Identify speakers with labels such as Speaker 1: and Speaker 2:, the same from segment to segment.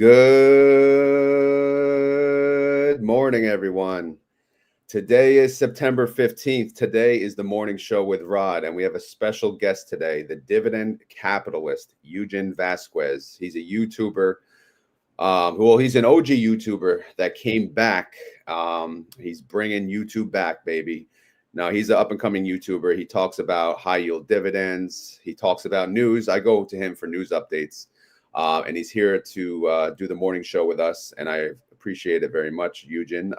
Speaker 1: Good morning, everyone. Today is September 15th. Today is the morning show with RoD, and we have a special guest today, the dividend capitalist, Yujin Vasquez. He's a YouTuber. He's an OG YouTuber that came back. He's bringing YouTube back, baby. Now, he's an up-and-coming YouTuber. He talks about high-yield dividends. He talks about news. I go to him for news updates. And he's here to do the morning show with us, and I appreciate it very much, Yujin.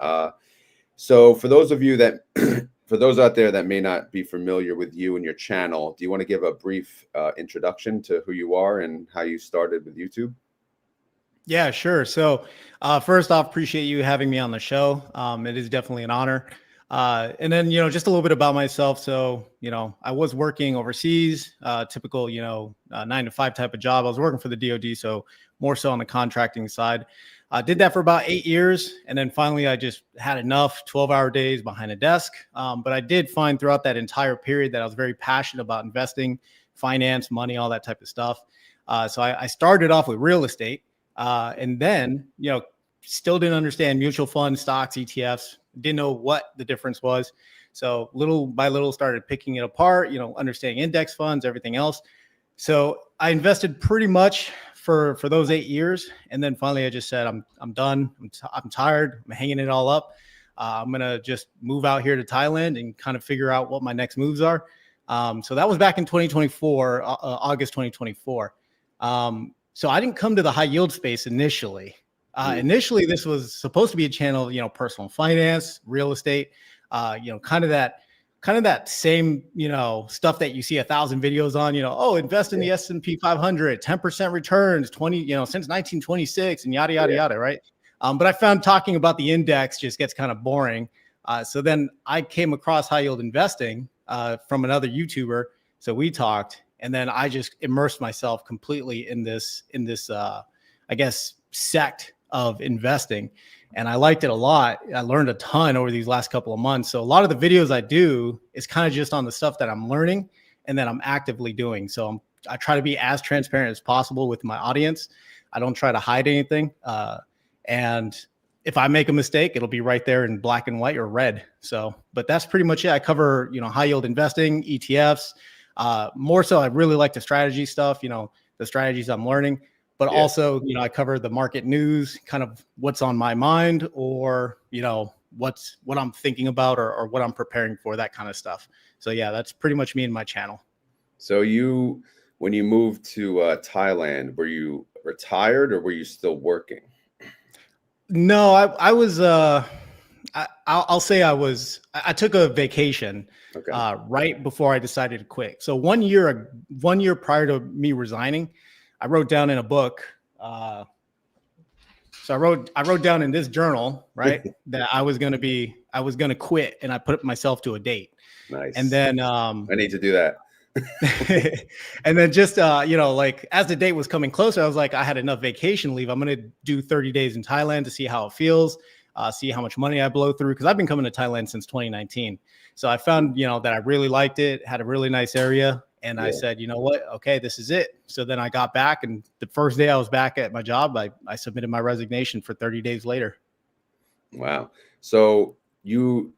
Speaker 1: So for those of you that, for those out there that may not be familiar with you and your channel, do you want to give a brief introduction to who you are and how you started with YouTube?
Speaker 2: Yeah, sure. So first off, appreciate you having me on the show. It is definitely an honor. And then, just a little bit about myself. So, I was working overseas, typical, 9-to-5 type of job. I was working for the DoD, so more so on the contracting side. I did that for about 8 years. And then finally, I just had enough 12-hour days behind a desk. But I did find throughout that entire period that I was very passionate about investing, finance, money, all that type of stuff. So I started off with real estate and then, still didn't understand mutual funds, stocks, ETFs. Didn't know what the difference was. So little by little started picking it apart, understanding index funds, everything else. So I invested pretty much for those 8 years. And then finally I just said, I'm done. I'm tired. I'm hanging it all up. I'm going to just move out here to Thailand and kind of figure out what my next moves are. So that was back in 2024, August 2024. So I didn't come to the high yield space initially. Initially, this was supposed to be a channel, personal finance, real estate, kind of that same, stuff that you see 1,000 videos on, invest in the S&P 500, 10% returns, 20, since 1926 and yada, yada, yada. Right. But I found talking about the index just gets kind of boring. So then I came across high yield investing from another YouTuber. So we talked, and then I just immersed myself completely in this, I guess, sect of investing. And I liked it a lot. I learned a ton over these last couple of months. So a lot of the videos I do is kind of just on the stuff that I'm learning and that I'm actively doing. So I try to be as transparent as possible with my audience. I don't try to hide anything. And if I make a mistake, it'll be right there in black and white or red. So, but that's pretty much it. I cover, high yield investing, ETFs. More so, I really like the strategy stuff, the strategies I'm learning. But also, I cover the market news, kind of what's on my mind or, what I'm thinking about or what I'm preparing for, that kind of stuff. So, yeah, that's pretty much me and my channel.
Speaker 1: So when you moved to Thailand, were you retired or were you still working?
Speaker 2: No, I was, I'll say I took a vacation right before I decided to quit. So 1 year prior to me resigning, I wrote down in a book. So I wrote down in this journal, right, that I was going to quit, and I put myself to a date.
Speaker 1: Nice.
Speaker 2: And then
Speaker 1: I need to do that.
Speaker 2: And then just like as the date was coming closer, I was like, I had enough vacation leave. I'm going to do 30 days in Thailand to see how it feels, see how much money I blow through, because I've been coming to Thailand since 2019. So I found that I really liked it, had a really nice area. And I said, you know what? Okay, this is it. So then I got back, and the first day I was back at my job, I submitted my resignation for 30 days later.
Speaker 1: Wow. So you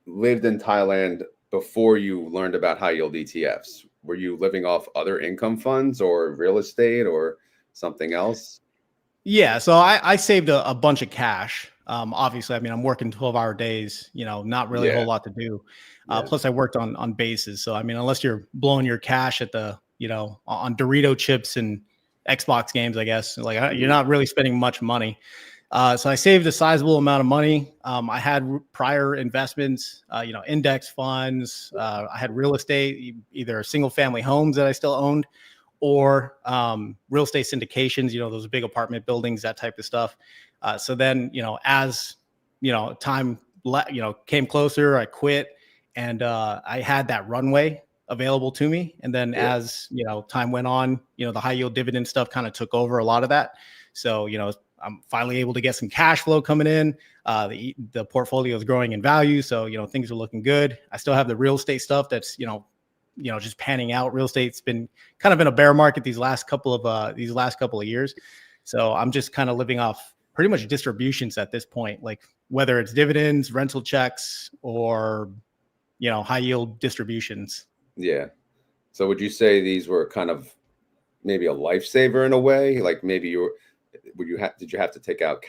Speaker 1: lived in Thailand before you learned about high yield ETFs. Were you living off other income funds or real estate or something else?
Speaker 2: Yeah. So I saved a bunch of cash. Obviously, I mean, I'm working 12-hour days, not really a whole lot to do. Plus I worked on bases. So, I mean, unless you're blowing your cash at the, on Dorito chips and Xbox games, I guess, like you're not really spending much money. So I saved a sizable amount of money. I had prior investments, index funds. I had real estate, either single family homes that I still owned or real estate syndications, those big apartment buildings, that type of stuff. So then, as, time, came closer, I quit, and I had that runway available to me. And then as, time went on, the high yield dividend stuff kind of took over a lot of that. So, I'm finally able to get some cash flow coming in. The portfolio is growing in value. So, things are looking good. I still have the real estate stuff that's, just panning out. Real estate's been kind of in a bear market these last couple of years. So I'm just kind of living off pretty much distributions at this point, like whether it's dividends, rental checks, or, high yield distributions.
Speaker 1: Yeah. So would you say these were kind of maybe a lifesaver in a way? Like maybe did you have to take out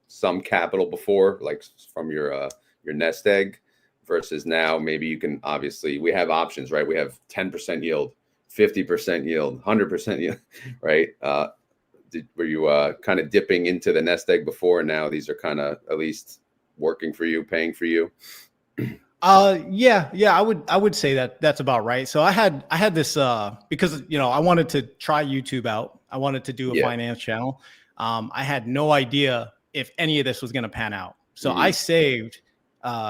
Speaker 1: some capital before, like from your nest egg, versus now maybe you can, obviously we have options, right? We have 10% yield, 50% yield, 100% yield, right? Were you kind of dipping into the nest egg before, and now these are kind of at least working for you, paying for you?
Speaker 2: Yeah, I would say that that's about right. So I had this, because, I wanted to try YouTube out. I wanted to do a finance channel. I had no idea if any of this was going to pan out. So I saved,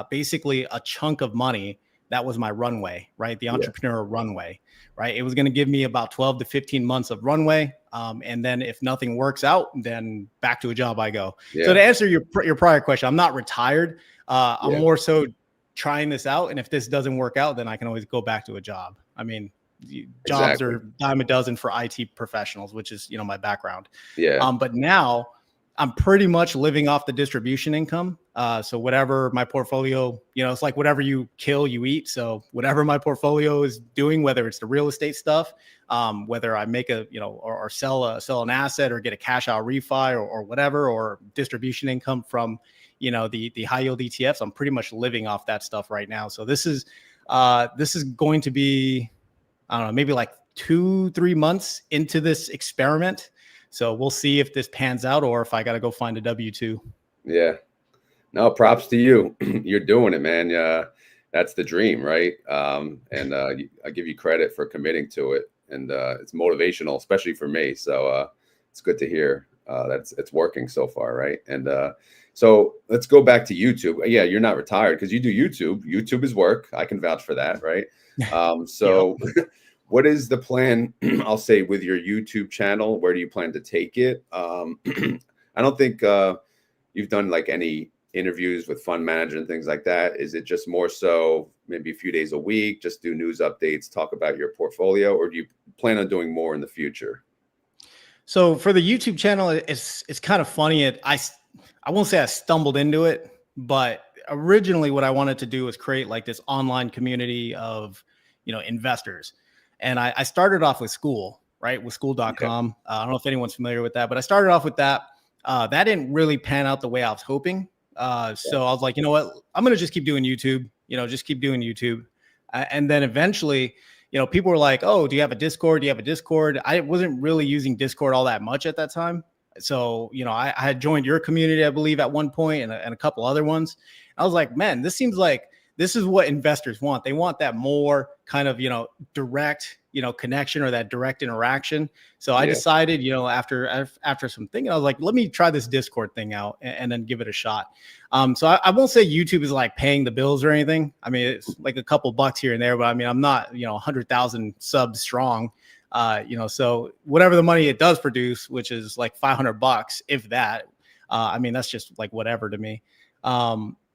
Speaker 2: basically a chunk of money. That was my runway, right? The entrepreneur runway, right? It was going to give me about 12 to 15 months of runway. And then if nothing works out, then back to a job I go. So to answer your prior question, I'm not retired. I'm more so trying this out. And if this doesn't work out, then I can always go back to a job. I mean, jobs are dime a dozen for IT professionals, which is, my background. But now I'm pretty much living off the distribution income. So whatever my portfolio, it's like whatever you kill, you eat. So whatever my portfolio is doing, whether it's the real estate stuff, whether I make or sell an asset or get a cash out refi or whatever, or distribution income from, the high yield ETFs, I'm pretty much living off that stuff right now. So this is going to be, I don't know, maybe like 2-3 months into this experiment. So we'll see if this pans out or if I got to go find a W-2.
Speaker 1: Yeah. No, props to you. You're doing it, man. That's the dream, right? And I give you credit for committing to it. And it's motivational, especially for me. So it's good to hear that it's working so far, right? And so let's go back to YouTube. Yeah, you're not retired because you do YouTube. YouTube is work. I can vouch for that, right? So what is the plan, I'll say, with your YouTube channel? Where do you plan to take it? I don't think you've done like any interviews with fund managers and things like that. Is it just more so maybe a few days a week, just do news updates, talk about your portfolio, or do you plan on doing more in the future?
Speaker 2: So for the YouTube channel, it's kind of funny. I won't say I stumbled into it, but originally what I wanted to do was create like this online community of, investors. And I started off with school, right? With school.com. I don't know if anyone's familiar with that, but I started off with that. That didn't really pan out the way I was hoping. So I was like, you know what? I'm going to just keep doing YouTube, just keep doing YouTube. And then eventually, people were like, oh, do you have a Discord? Do you have a Discord? I wasn't really using Discord all that much at that time. So, I had joined your community, I believe, at one point and a couple other ones. I was like, man, this seems like this is what investors want. They want that more kind of, direct, connection or that direct interaction. So I decided, after some thinking, I was like, let me try this Discord thing out and then give it a shot. So I won't say YouTube is like paying the bills or anything. I mean, it's like a couple bucks here and there, but I mean, I'm not, 100,000 subs strong. So whatever the money it does produce, which is like $500, if that, I mean, that's just like whatever to me.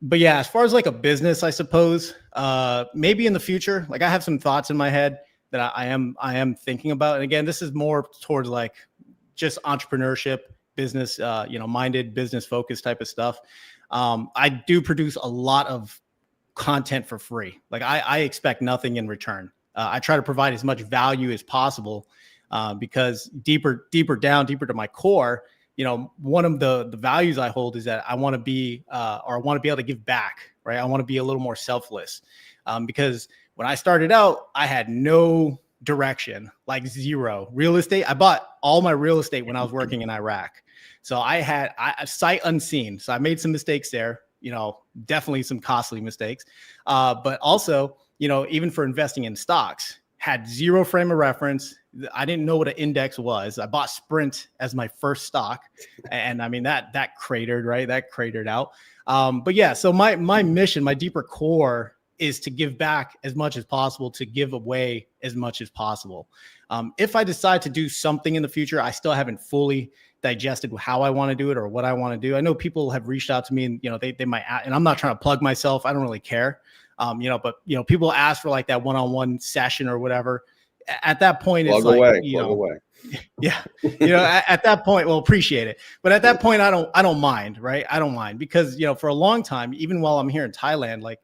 Speaker 2: But yeah, as far as like a business, I suppose, maybe in the future, like I have some thoughts in my head that I am thinking about. And again, this is more towards like just entrepreneurship, business, minded, business focused type of stuff. I do produce a lot of content for free. Like I expect nothing in return. I try to provide as much value as possible, because deeper to my core, one of the values I hold is that I want to be, or I want to be able to give back, right? I want to be a little more selfless, because when I started out, I had no direction, like zero real estate. I bought all my real estate when I was working in Iraq. So I had sight unseen. So I made some mistakes there, definitely some costly mistakes, but also, even for investing in stocks, had zero frame of reference. I didn't know what an index was. I bought Sprint as my first stock. And I mean, that cratered, right? That cratered out. But yeah, so my mission, my deeper core is to give back as much as possible, to give away as much as possible. If I decide to do something in the future, I still haven't fully digested how I want to do it or what I want to do. I know people have reached out to me and, they might, and I'm not trying to plug myself. I don't really care. But people ask for like that one-on-one session or whatever. at that point,
Speaker 1: Plug
Speaker 2: it's like,
Speaker 1: away, plug away.
Speaker 2: yeah, at that point, we'll appreciate it. But at that point, I don't mind, right? I don't mind because, for a long time, even while I'm here in Thailand, like,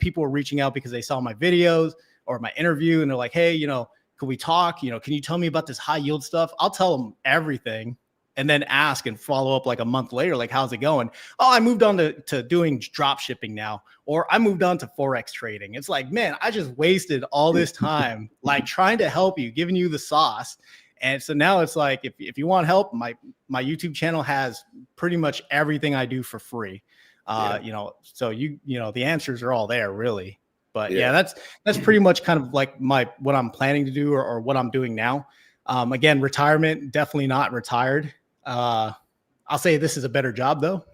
Speaker 2: people were reaching out because they saw my videos or my interview and they're like, hey, can we talk? Can you tell me about this high yield stuff? I'll tell them everything and then ask and follow up like a month later, like, how's it going? Oh, I moved on to doing drop shipping now, or I moved on to Forex trading. It's like, man, I just wasted all this time, like trying to help you, giving you the sauce. And so now it's like, if you want help, my YouTube channel has pretty much everything I do for free. So the answers are all there really. But yeah, that's pretty much kind of like what I'm planning to do or what I'm doing now. Again, retirement, definitely not retired. I'll say this is a better job though.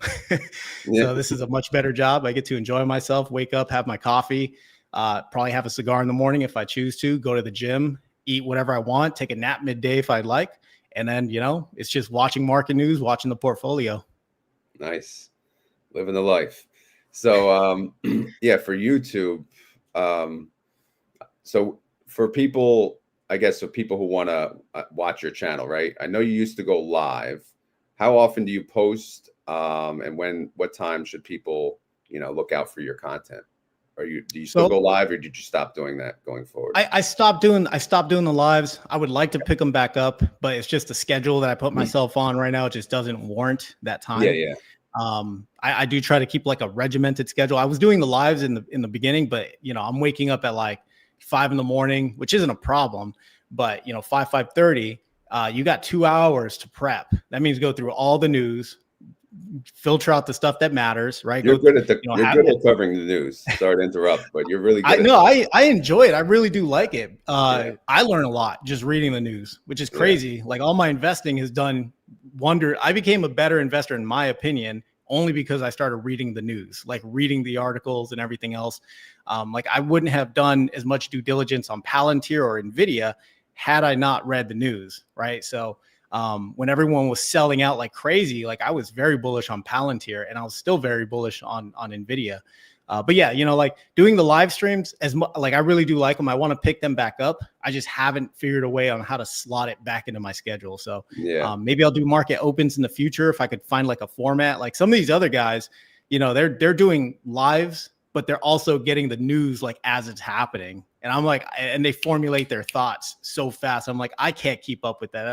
Speaker 2: So this is a much better job. I get to enjoy myself, wake up, have my coffee, probably have a cigar in the morning if I choose to, go to the gym, eat whatever I want, take a nap midday if I'd like. And then, it's just watching market news, watching the portfolio.
Speaker 1: Nice. Living the life. So, for YouTube, so for people, I guess, so people who want to watch your channel, right? I know you used to go live. How often do you post? And what time should people, look out for your content? Do you still go live, or did you stop doing that going forward?
Speaker 2: I stopped doing the lives. I would like to pick them back up, but it's just the schedule that I put myself on right now. It just doesn't warrant that time.
Speaker 1: Yeah.
Speaker 2: I do try to keep like a regimented schedule. I was doing the lives in the beginning, but I'm waking up at like 5 a.m, which isn't a problem. But 5:30, you got 2 hours to prep. That means go through all the news, filter out the stuff that matters, right?
Speaker 1: You're good at covering the news. Sorry to interrupt, but you're really good.
Speaker 2: I enjoy it. I really do like it. I learn a lot just reading the news, which is crazy. Yeah. Like all my investing has done wonder. I became a better investor, in my opinion, only because I started reading the news, like reading the articles and everything else. Like I wouldn't have done as much due diligence on Palantir or Nvidia had I not read the news, right? So when everyone was selling out like crazy, like I was very bullish on Palantir and I was still very bullish on Nvidia. But yeah, like doing the live streams like I really do like them. I want to pick them back up. I just haven't figured a way on how to slot it back into my schedule. So maybe I'll do market opens in the future if I could find like a format. Like some of these other guys, they're doing lives, but they're also getting the news like as it's happening. And I'm like, and they formulate their thoughts so fast. I'm like, I can't keep up with that.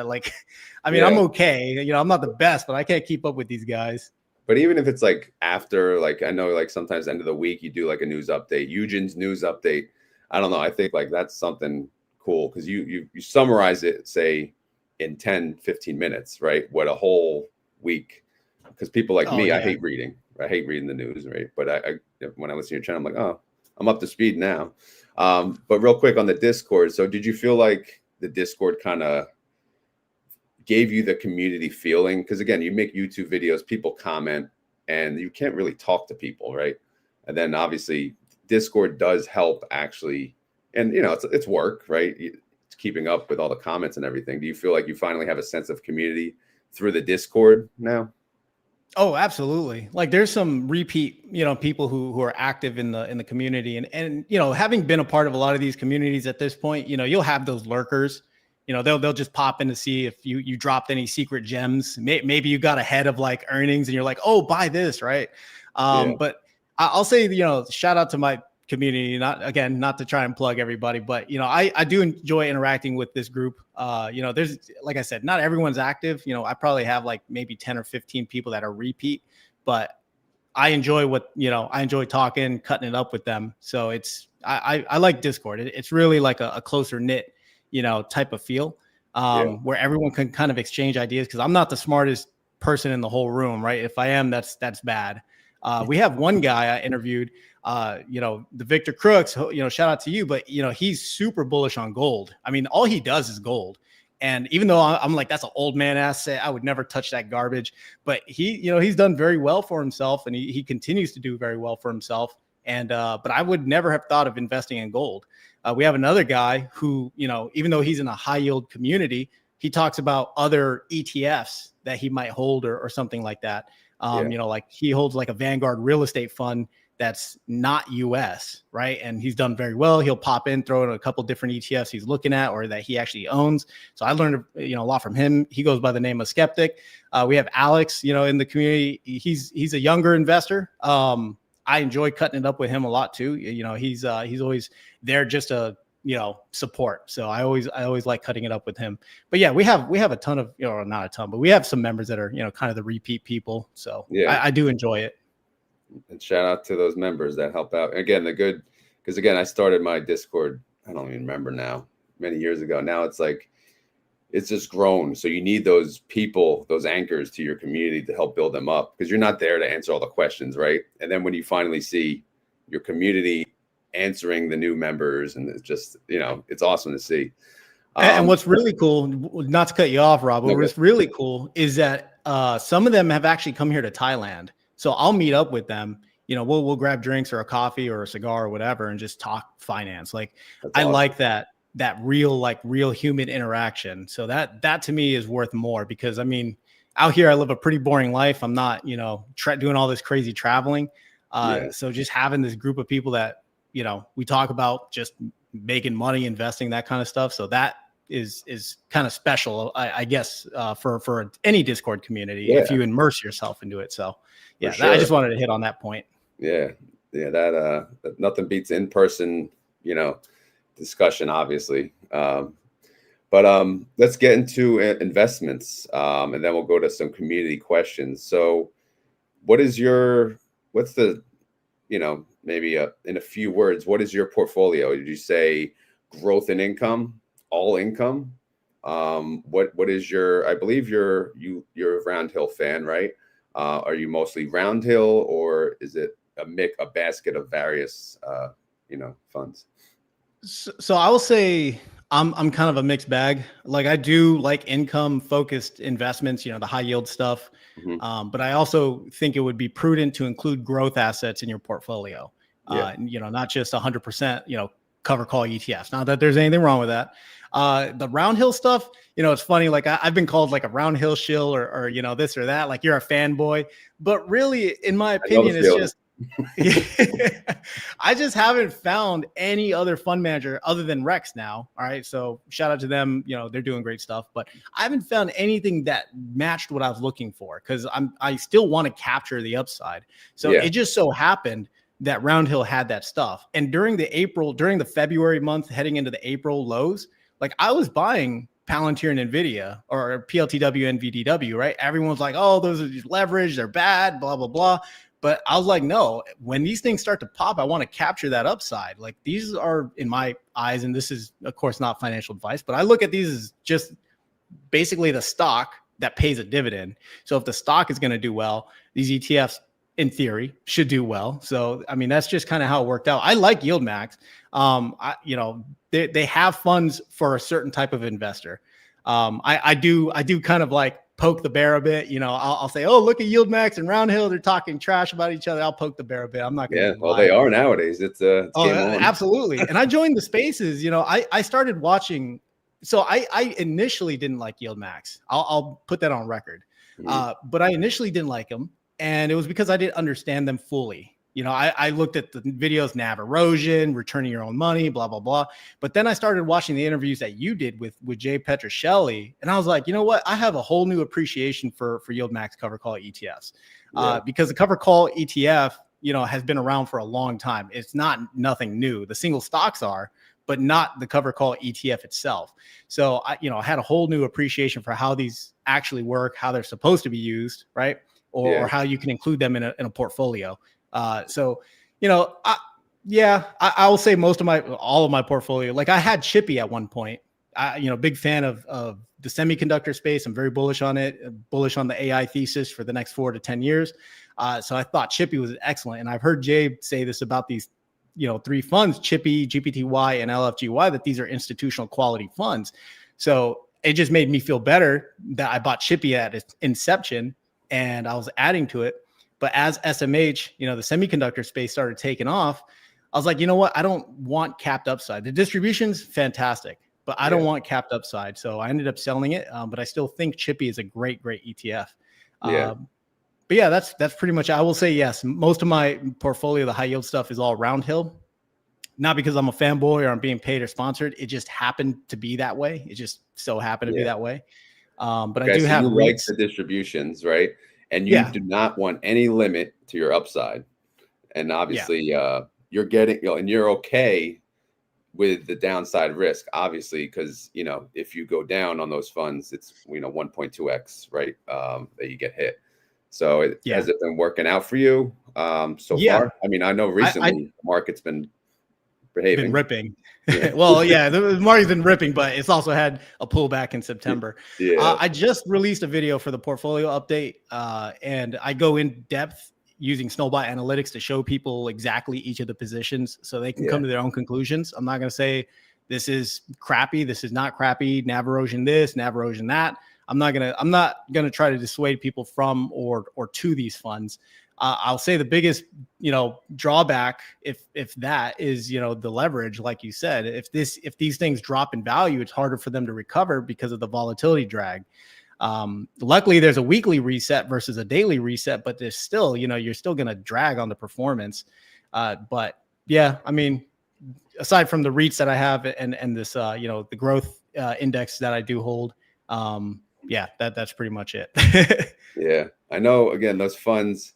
Speaker 2: I'm okay. I'm not the best, but I can't keep up with these guys.
Speaker 1: But even if it's like after, like, I know like sometimes end of the week, you do like a news update, Yujin's news update. I don't know. I think like that's something cool because you summarize it, say in 10, 15 minutes, right? What a whole week. Because people like me, I hate reading. I hate reading the news, right? But I when I listen to your channel, I'm like, oh, I'm up to speed now. But real quick on the Discord. So did you feel like the Discord kind of gave you the community feeling? Because again, you make YouTube videos, people comment, and you can't really talk to people, right? And then obviously Discord does help actually, and it's work, right? It's keeping up with all the comments and everything. Do you feel like you finally have a sense of community through the Discord now?
Speaker 2: Oh, absolutely. Like there's some repeat, people who are active in the community and having been a part of a lot of these communities at this point, you'll have those lurkers. They'll just pop in to see if you dropped any secret gems. Maybe you got ahead of like earnings and you're like, oh, buy this, right? But I'll say, shout out to my community, not to try and plug everybody, but I do enjoy interacting with this group. There's, like I said, not everyone's active. I probably have like maybe 10 or 15 people that are repeat, but I enjoy I enjoy talking, cutting it up with them. So I like Discord. It's really like a closer knit type of feel where everyone can kind of exchange ideas. Cause I'm not the smartest person in the whole room, right? If I am, that's bad. We have one guy I interviewed, the Victor Crooks, shout out to you, but he's super bullish on gold. I mean, all he does is gold. And even though I'm like, that's an old man asset, I would never touch that garbage, but he's done very well for himself and he continues to do very well for himself. And, but I would never have thought of investing in gold. We have another guy who, even though he's in a high yield community, he talks about other ETFs that he might hold or something like that. Like he holds like a Vanguard real estate fund that's not US, right? And he's done very well. He'll pop in, throw in a couple different ETFs he's looking at or that he actually owns. So I learned, a lot from him. He goes by the name of Skeptic. We have Alex, in the community. He's a younger investor. I enjoy cutting it up with him a lot too. He's always there just to support. So I always like cutting it up with him. But yeah, we have a ton of, not a ton, but we have some members that are, kind of the repeat people. So yeah, I do enjoy it.
Speaker 1: And shout out to those members that help out. Again, because again, I started my Discord, I don't even remember now, many years ago. Now it's like, it's just grown. So you need those people, those anchors to your community to help build them up, because you're not there to answer all the questions, right? And then when you finally see your community answering the new members, and it's just, it's awesome to see.
Speaker 2: And what's really cool, not to cut you off, Rob, but what's really cool is that some of them have actually come here to Thailand. So I'll meet up with them. We'll grab drinks or a coffee or a cigar or whatever and just talk finance. Like, I like that real human interaction. So that to me is worth more, because I mean, out here I live a pretty boring life. I'm not, doing all this crazy traveling. So just having this group of people that, we talk about just making money, investing, that kind of stuff. So that is kind of special, I guess, for any Discord community, if you immerse yourself into it. So yeah, I just wanted to hit on that point.
Speaker 1: Yeah. That nothing beats in-person, discussion, obviously. But let's get into investments, and then we'll go to some community questions. So what's the, maybe in a few words, what is your portfolio? Did you say growth and income, all income? What is I believe you're a Round Hill fan, right? Are you mostly Round Hill, or is it a basket of various, funds?
Speaker 2: So I will say I'm kind of a mixed bag. Like, I do like income focused investments, the high yield stuff. Mm-hmm. But I also think it would be prudent to include growth assets in your portfolio. Not just 100%, cover call ETFs. Not that there's anything wrong with that. The Round Hill stuff, it's funny. Like, I've been called like a Round Hill shill or this or that, like you're a fanboy, but really, in my opinion, it's just, I just haven't found any other fund manager other than Rex now. All right. So shout out to them. They're doing great stuff, but I haven't found anything that matched what I was looking for, because I still want to capture the upside. So it just so happened that Round Hill had that stuff. And during the February month, heading into the April lows, like, I was buying Palantir and NVIDIA, or PLTW and VDW, right? Everyone's like, oh, those are just leverage, they're bad, blah, blah, blah. But I was like, no, when these things start to pop, I want to capture that upside. Like, these are, in my eyes, and this is, of course, not financial advice, but I look at these as just basically the stock that pays a dividend. So if the stock is going to do well, these ETFs, in theory, should do well. So, I mean, that's just kind of how it worked out. I like YieldMax. They have funds for a certain type of investor. I do kind of like poke the bear a bit. I'll say, oh, look at YieldMax and Round Hill, they're talking trash about each other. I'll poke the bear a bit. I'm not going to.
Speaker 1: Yeah, well, they are nowadays. It's game on.
Speaker 2: Absolutely. And I joined the spaces. I started watching. So I initially didn't like YieldMax. I'll put that on record. But I initially didn't like them, and it was because I didn't understand them fully. I looked at the videos, NAV erosion, returning your own money, blah, blah, blah. But then I started watching the interviews that you did with Jay Petrocelli. And I was like, you know what? I have a whole new appreciation for YieldMax cover call ETFs. Because the cover call ETF, has been around for a long time. It's nothing new. The single stocks are, but not the cover call ETF itself. So I had a whole new appreciation for how these actually work, how they're supposed to be used, right? Or how you can include them in a portfolio. I will say all of my portfolio, like, I had Chippy at one point. Big fan of the semiconductor space. I'm very bullish on it, bullish on the AI thesis for the next 4 to 10 years. So I thought Chippy was excellent. And I've heard Jay say this about these, 3 funds, Chippy, GPTY, and LFGY, that these are institutional quality funds. So it just made me feel better that I bought Chippy at its inception and I was adding to it. But as SMH, the semiconductor space started taking off, I was like, you know what? I don't want capped upside. The distribution's fantastic, but I don't want capped upside. So I ended up selling it. But I still think Chippy is a great ETF. but yeah, that's pretty much, I will say yes. Most of my portfolio, the high yield stuff, is all round hill. Not because I'm a fanboy or I'm being paid or sponsored. It just happened to be that way. It just so happened to be that way. But I
Speaker 1: Okay,
Speaker 2: do
Speaker 1: so
Speaker 2: have
Speaker 1: you like
Speaker 2: REITs.
Speaker 1: the distributions, right? And you
Speaker 2: Yeah.
Speaker 1: do not want any limit to your upside. And
Speaker 2: Yeah.
Speaker 1: obviously, you're getting, and you're okay with the downside risk, obviously, because if you go down on those funds, it's 1.2x, right? That you get hit. So
Speaker 2: Yeah.
Speaker 1: has it been working out for you so
Speaker 2: Yeah.
Speaker 1: far? I mean, I know
Speaker 2: I
Speaker 1: recently the market's been
Speaker 2: been
Speaker 1: behaving.
Speaker 2: ripping.
Speaker 1: Yeah.
Speaker 2: Well, yeah, the market's been ripping, but it's also had a pullback in September.
Speaker 1: Yeah.
Speaker 2: I just released a video for the portfolio update, and I go in depth using Snowball Analytics to show people exactly each of the positions so they can
Speaker 1: Yeah.
Speaker 2: come to their own conclusions. I'm not going to say this is crappy, this is not crappy, NAV erosion this, NAV erosion that. I'm not gonna try to dissuade people from or to these funds. I'll say the biggest, drawback, if that is, the leverage, like you said, if these things drop in value, it's harder for them to recover because of the volatility drag. Luckily, there's a weekly reset versus a daily reset, but there's still, you're still going to drag on the performance. But yeah, I mean, aside from the REITs that I have and this, the growth index that I do hold, yeah, that's pretty much it.
Speaker 1: Yeah. I know, again, those funds,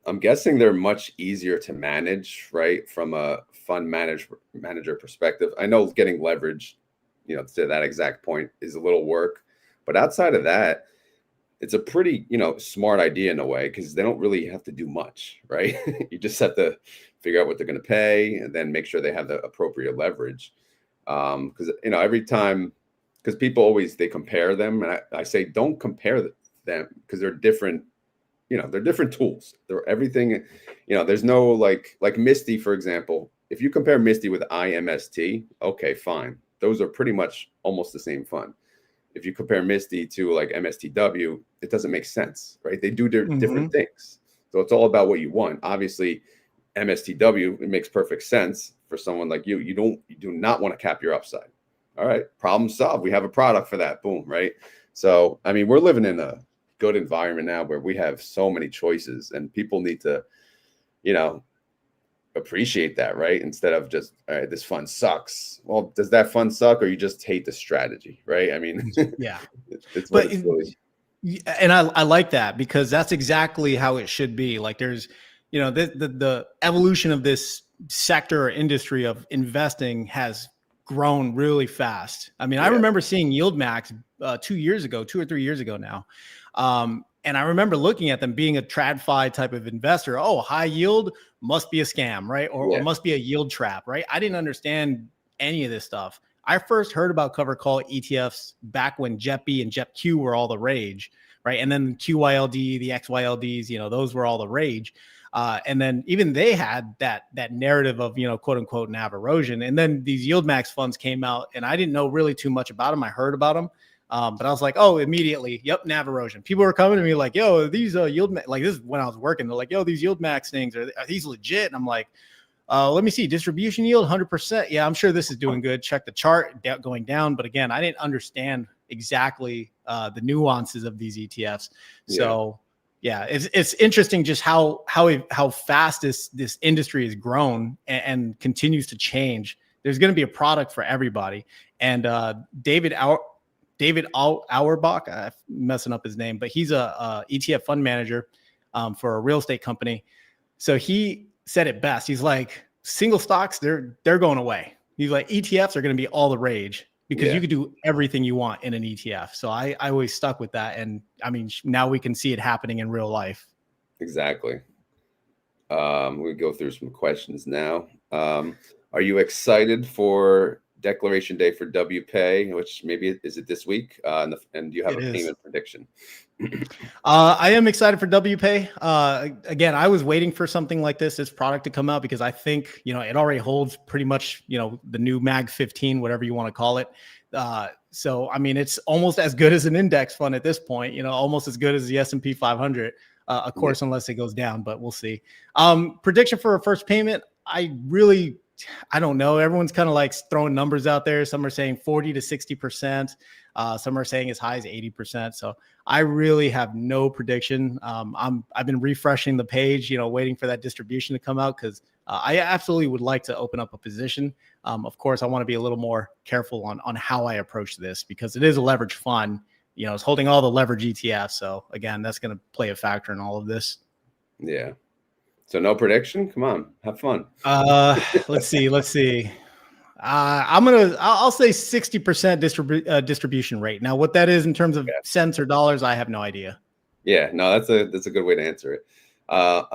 Speaker 1: I'm guessing they're much easier to manage, right? From a fund manager perspective. I know getting leverage, to that exact point is a little work, but outside of that, it's a pretty, smart idea in a way, because they don't really have to do much, right? You just have to figure out what they're going to pay and then make sure they have the appropriate leverage. Because, every time, because people always, they compare them. And I say, don't compare them, because they're different. They're different tools. They're everything, there's no like Misty, for example. If you compare Misty with IMST, okay, fine. Those are pretty much almost the same fund. If you compare Misty to like MSTW, it doesn't make sense, right? They do different things. So it's all about what you want. Obviously, MSTW, it makes perfect sense for someone like you. You do not want to cap your upside. All right, problem solved. We have a product for that. Boom, right? So, I mean, we're living in a good environment now where we have so many choices, and people need to, appreciate that, right? Instead of just, all right, this fund sucks. Well, does that fund suck, or you just hate the strategy, right? I mean,
Speaker 2: Yeah.
Speaker 1: it's what
Speaker 2: But
Speaker 1: it's really.
Speaker 2: and I like that, because that's exactly how it should be. Like there's, the evolution of this sector or industry of investing has grown really fast. I mean, I remember seeing YieldMax 2 or 3 years ago now. And I remember looking at them being a TradFi type of investor. Oh, high yield must be a scam, right? Or must be a yield trap, right? I didn't understand any of this stuff. I first heard about cover call ETFs back when JEPI and JEPQ were all the rage, right? And then QYLD, the XYLDs, those were all the rage. And then even they had that narrative of, quote unquote, NAV erosion. And then these YieldMax funds came out, and I didn't know really too much about them. I heard about them. But I was like, oh, immediately, yep, NAV erosion. People were coming to me like, yo, these YieldMax, like this is when I was working. They're like, yo, these YieldMax things, are these legit? And I'm like, let me see, distribution yield, 100%. Yeah, I'm sure this is doing good. Check the chart going down. But again, I didn't understand exactly the nuances of these ETFs. So yeah, it's interesting just how fast this industry has grown and continues to change. There's going to be a product for everybody. And David Auerbach, I'm messing up his name, but he's a ETF fund manager for a real estate company. So he said it best. He's like, single stocks, they're going away. He's like, ETFs are going to be all the rage, because you could do everything you want in an ETF. So I always stuck with that. And I mean, now we can see it happening in real life.
Speaker 1: Exactly. We go through some questions now. Are you excited for Declaration Day for WPay, which maybe is it this week? And do you have a payment prediction?
Speaker 2: I am excited for WPay. Again, I was waiting for something like this product to come out, because I think, it already holds pretty much, the new Mag 15, whatever you want to call it. So, I mean, it's almost as good as an index fund at this point, almost as good as the S&P 500, of course, unless it goes down, but we'll see. Prediction for a first payment. I really I don't know. Everyone's kind of like throwing numbers out there. Some are saying 40 to 60%. Some are saying as high as 80%. So I really have no prediction. I've been refreshing the page, waiting for that distribution to come out because I absolutely would like to open up a position. Of course, I want to be a little more careful on how I approach this because it is a leverage fund. It's holding all the leverage ETFs. So again, that's going to play a factor in all of this.
Speaker 1: Yeah. So no prediction. Come on, have fun.
Speaker 2: Let's see. I'll say 60% distribution rate. Now, what that is in terms of cents or dollars, I have no idea.
Speaker 1: Yeah, no, that's a good way to answer it. I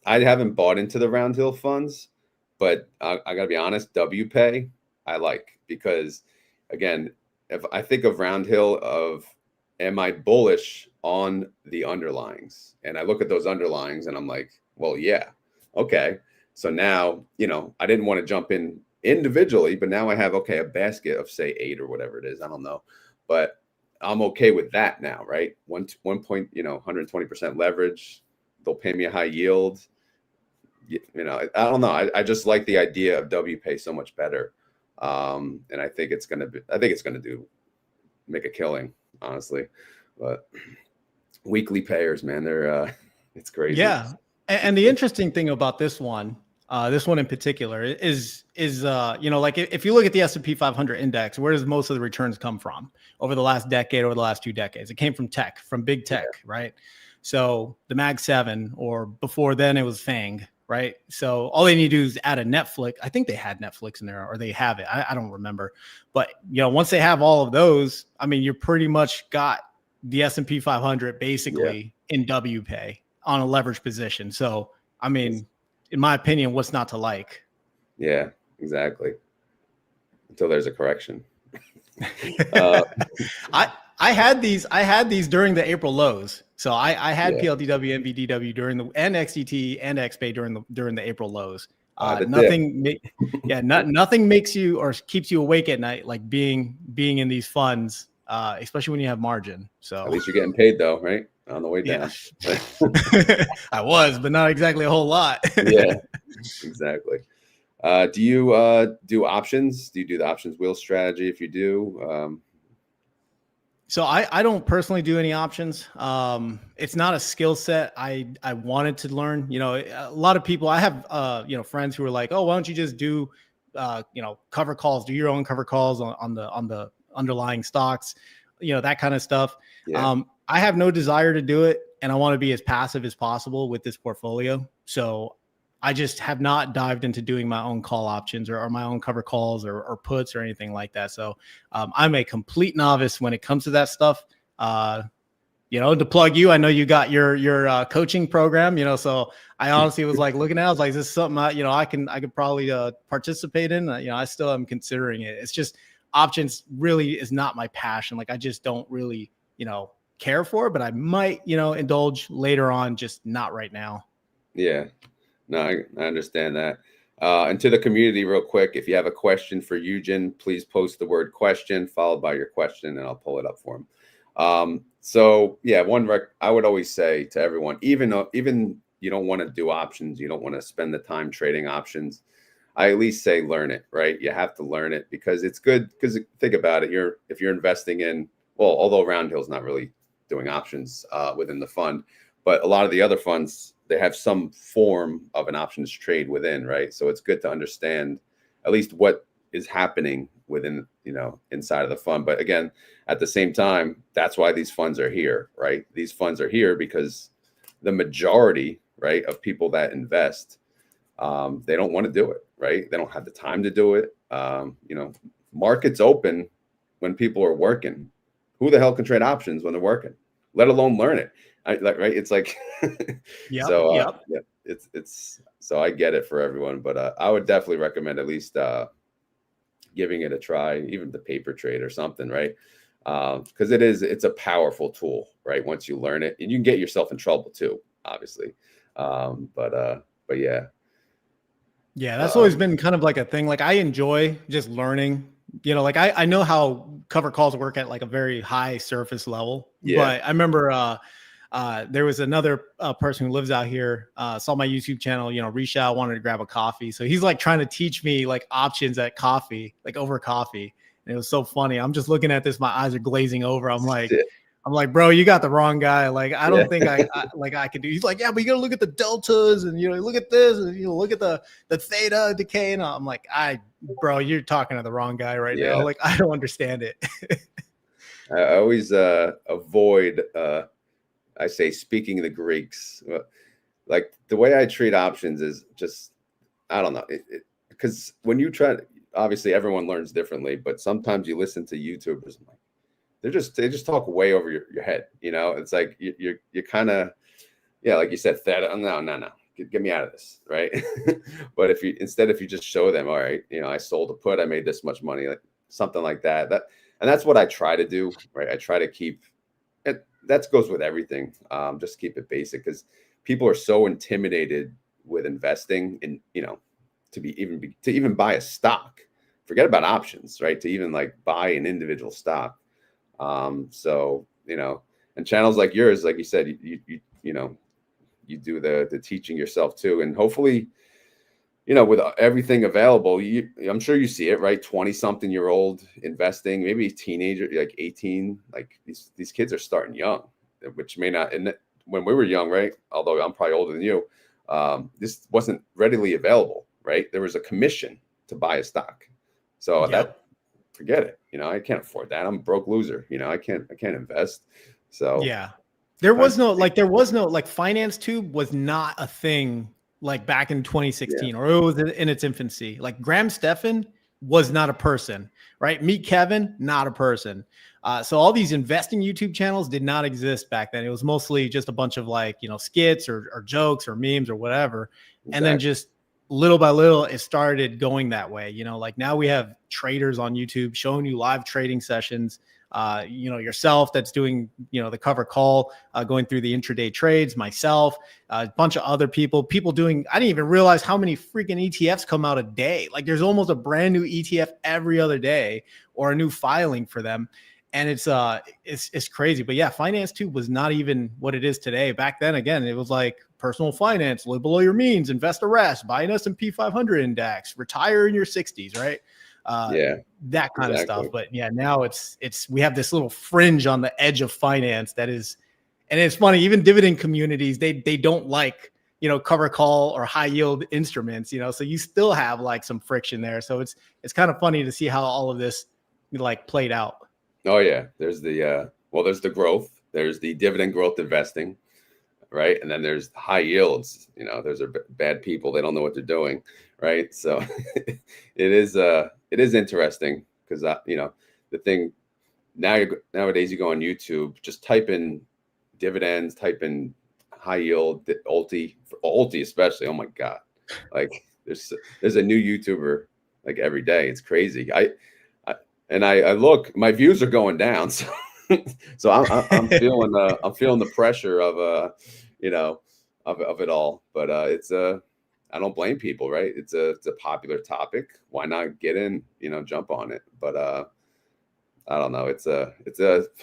Speaker 1: haven't bought into the Round Hill funds, but I gotta be honest, WPay I like because again, if I think of Round Hill am I bullish on the underlyings? And I look at those underlyings and I'm like, well, yeah, okay. So now, I didn't want to jump in individually, but now I have, a basket of say 8 or whatever it is. I don't know, but I'm okay with that now, right? 120% leverage. They'll pay me a high yield. I don't know. I just like the idea of WPay so much better. And I think it's going to make a killing, honestly, but weekly payers, man, they're, it's crazy.
Speaker 2: Yeah. And the interesting thing about this one in particular is like if you look at the S&P 500 index, where does most of the returns come from over the last decade, over the last 2 decades? It came from big tech, right? So the Mag 7, or before then it was FANG, right? So all they need to do is add a Netflix. I think they had Netflix in there, or they have it. I don't remember. But, once they have all of those, you pretty much got the S&P 500 basically in WPay on a leverage position. So, in my opinion, what's not to like?
Speaker 1: Yeah, exactly. Until there's a correction.
Speaker 2: I had these during the April lows. So I had PLDW, NVDW and XDT and XPay during the April lows. Nothing makes you or keeps you awake at night like being in these funds, especially when you have margin. So
Speaker 1: at least you're getting paid though, right? On the way down.
Speaker 2: I was, but not exactly a whole lot.
Speaker 1: Yeah, exactly. Do you do options? Do you do the options wheel strategy? If you do,
Speaker 2: so I don't personally do any options. It's not a skill set I wanted to learn. A lot of people, I have friends who are like, oh, why don't you just do cover calls, do your own cover calls on the underlying stocks, that kind of stuff. Yeah. I have no desire to do it, and I want to be as passive as possible with this portfolio. So I just have not dived into doing my own call options or my own cover calls or puts or anything like that. So I'm a complete novice when it comes to that stuff. To plug you, I know you got your coaching program, so I honestly was like looking at it, I was like, this is something I could probably participate in. I still am considering it. It's just options really is not my passion. Like I just don't really, care for it, but I might, indulge later on, just not right now.
Speaker 1: Yeah. No, I understand that. And to the community real quick, if you have a question for Yujin, please post the word question followed by your question and I'll pull it up for him. So yeah, I would always say to everyone, even you don't want to do options, you don't want to spend the time trading options, I at least say learn it, right? You have to learn it because it's good. Because think about it, if you're investing in, although Round Hill's not really doing options within the fund, but a lot of the other funds, they have some form of an options trade within, right? So it's good to understand at least what is happening within, inside of the fund. But again, at the same time, that's why these funds are here, right? These funds are here because the majority, right, of people that invest, they don't want to do it, right? They don't have the time to do it. Markets open when people are working. Who the hell can trade options when they're working, let alone learn it? Right? It's like, it's so I get it for everyone, but I would definitely recommend at least giving it a try, even the paper trade or something, right? Because it's a powerful tool, right? Once you learn it, and you can get yourself in trouble too, obviously. But yeah.
Speaker 2: Yeah, that's always been kind of like a thing. Like I enjoy just learning, like I know how cover calls work at like a very high surface level. Yeah. But I remember there was another person who lives out here, saw my YouTube channel, reached out, wanted to grab a coffee. So he's like trying to teach me like options at coffee, like over coffee. And it was so funny. I'm just looking at this. My eyes are glazing over. I'm like, bro, you got the wrong guy. Like, I don't think I could do. He's like, yeah, but you got to look at the deltas and, look at this and, look at the theta decay. And I'm like, bro, you're talking to the wrong guy right now. Like, I don't understand it.
Speaker 1: I always avoid, I say, speaking the Greeks. Like the way I treat options is just, I don't know. Because when you try to, obviously everyone learns differently, but sometimes you listen to YouTubers and like, they just talk way over your head. It's like you're kind of, like you said, theta. No, get me out of this, right? But if you just show them, all right, I sold a put, I made this much money, like something like that. And that's what I try to do, right? I try to keep it. That goes with everything. Just keep it basic, because people are so intimidated with investing, and to even buy a stock. Forget about options, right? To even like buy an individual stock. So, and channels like yours, like you said, you do the teaching yourself too. And hopefully, with everything available, I'm sure you see it, right? 20-something-year-old investing, maybe teenager, like 18, like these kids are starting young, which may not, and when we were young, right? Although I'm probably older than you, this wasn't readily available, right? There was a commission to buy a stock. So forget it. I can't afford that. I'm a broke loser. I can't invest. So
Speaker 2: there was no finance tube was not a thing like back in 2016, or it was in its infancy. Like Graham Stephan was not a person, right? Meet Kevin, not a person. So all these investing YouTube channels did not exist back then. It was mostly just a bunch of like, skits or jokes or memes or whatever. Exactly. And then just little by little, it started going that way. Like now we have traders on YouTube showing you live trading sessions. Yourself that's doing, the cover call, going through the intraday trades, myself, a bunch of other people doing, I didn't even realize how many freaking ETFs come out a day. Like there's almost a brand new ETF every other day, or a new filing for them. And it's crazy. But yeah, finance tube was not even what it is today. Back then, again, it was like personal finance, live below your means, invest the rest, buy an S&P 500 index, retire in your 60s, right? That kind of stuff. But yeah, now we have this little fringe on the edge of finance that is, and it's funny, even dividend communities, they don't like, cover call or high yield instruments, so you still have like some friction there. So it's kind of funny to see how all of this like played out.
Speaker 1: Oh yeah. There's there's the growth, there's the dividend growth investing, right? And then there's high yields, those are bad people. They don't know what they're doing. Right. So it is interesting, because the thing nowadays, you go on YouTube, just type in dividends, type in high yield, Ulti especially. Oh my God. Like there's a new YouTuber like every day. It's crazy. I look, my views are going down. So so I'm feeling the pressure of of it all. But it's I don't blame people, right? It's a popular topic. Why not get in, jump on it? But I don't know. It's a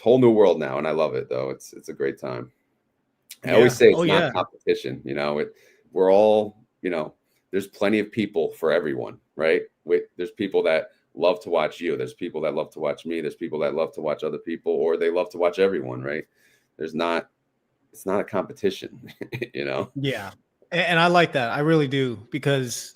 Speaker 1: whole new world now, and I love it though. It's a great time. I always say it's not competition. We're all, there's plenty of people for everyone, right? There's people that love to watch you. There's people that love to watch me. There's people that love to watch other people, or they love to watch everyone, right? It's not a competition,
Speaker 2: Yeah. And I like that. I really do, because,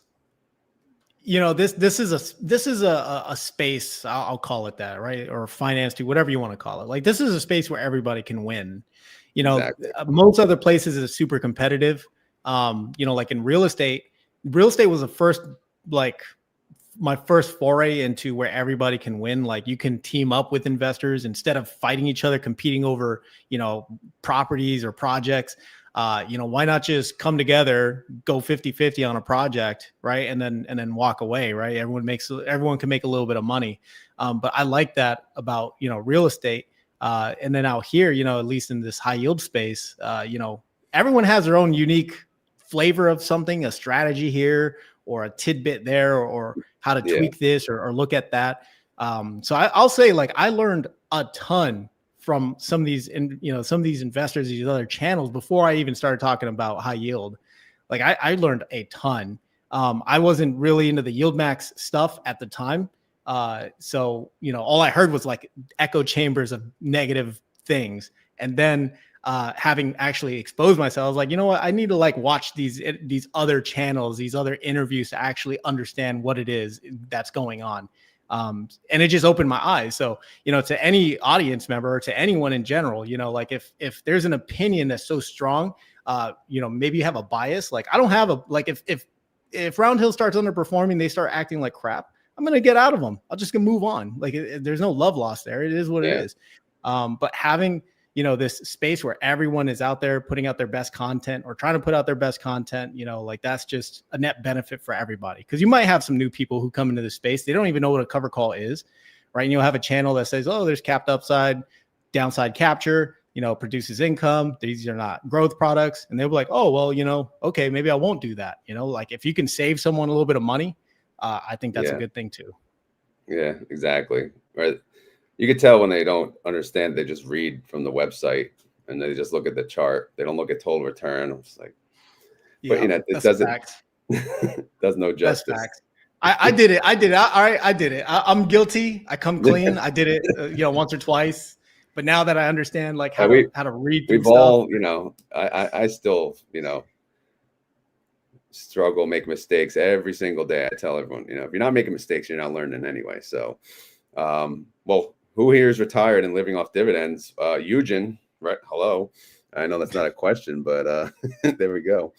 Speaker 2: this is a space, I'll call it that, right? Or finance to whatever you want to call it. Like this is a space where everybody can win. Exactly. Most other places is super competitive. Like in real estate was the first, like my first foray into where everybody can win. Like you can team up with investors instead of fighting each other, competing over, properties or projects. Why not just come together, go 50-50 on a project, right? And then walk away, right? Everyone can make a little bit of money. But I like that about, real estate. And then out here, at least in this high yield space, everyone has their own unique flavor of something, a strategy here or a tidbit there, or how to tweak this or look at that. So I'll say, like, I learned a ton from some of these, some of these investors, these other channels before I even started talking about high yield. Like I learned a ton. I wasn't really into the YieldMax stuff at the time. So, all I heard was like echo chambers of negative things. And then having actually exposed myself, I was like, you know what? I need to like watch these other channels, these other interviews to actually understand what it is that's going on. And it just opened my eyes. So, to any audience member or to anyone in general, like if there's an opinion that's so strong, maybe you have a bias. Like I don't have a, like if Round Hill starts underperforming, they start acting like crap, I'm going to get out of them. I'll just move on. Like there's no love lost there. It is what it is. But having, this space where everyone is out there putting out their best content or trying to put out their best content, like that's just a net benefit for everybody. Cause you might have some new people who come into the space. They don't even know what a cover call is, right? And you'll have a channel that says, oh, there's capped upside, downside capture, produces income. These are not growth products. And they'll be like, oh, well, okay, maybe I won't do that. Like if you can save someone a little bit of money, I think that's a good thing too.
Speaker 1: Yeah, exactly. Right. You could tell when they don't understand, they just read from the website and they just look at the chart. They don't look at total return. I'm just like, but it doesn't, does no justice.
Speaker 2: I did it. All right. I did it. I'm guilty. I come clean. I did it, once or twice. But now that I understand like how to read through
Speaker 1: we've all, I still, struggle, make mistakes every single day. I tell everyone, if you're not making mistakes, you're not learning anyway. So, well, who here is retired and living off dividends? Yujin, right? Hello. I know that's not a question, but there we go.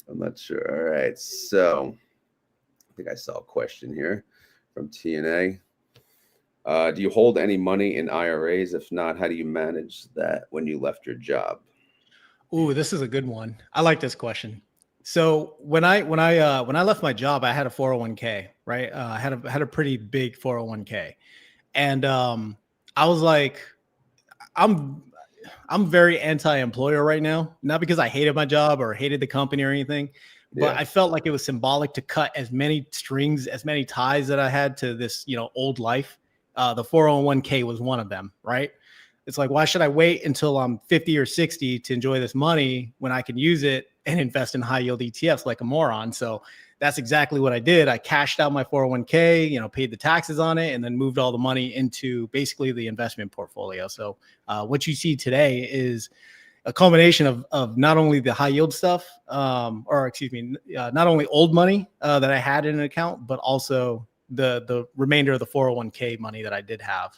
Speaker 1: I'm not sure. All right. So I think I saw a question here from TNA. Do you hold any money in IRAs? If not, how do you manage that when you left your job?
Speaker 2: Ooh, this is a good one. I like this question. So when I left my job, I had a 401k, right? I had a pretty big 401k, and I was like, I'm very anti-employer right now. Not because I hated my job or hated the company or anything, but I felt like it was symbolic to cut as many strings, as many ties that I had to this, old life. The 401k was one of them, right? It's like, why should I wait until I'm 50 or 60 to enjoy this money when I can use it and invest in high yield ETFs like a moron? So that's exactly what I did. I cashed out my 401k, paid the taxes on it, and then moved all the money into basically the investment portfolio. So what you see today is a combination of not only the high yield stuff, not only old money that I had in an account, but also the remainder of the 401k money that I did have.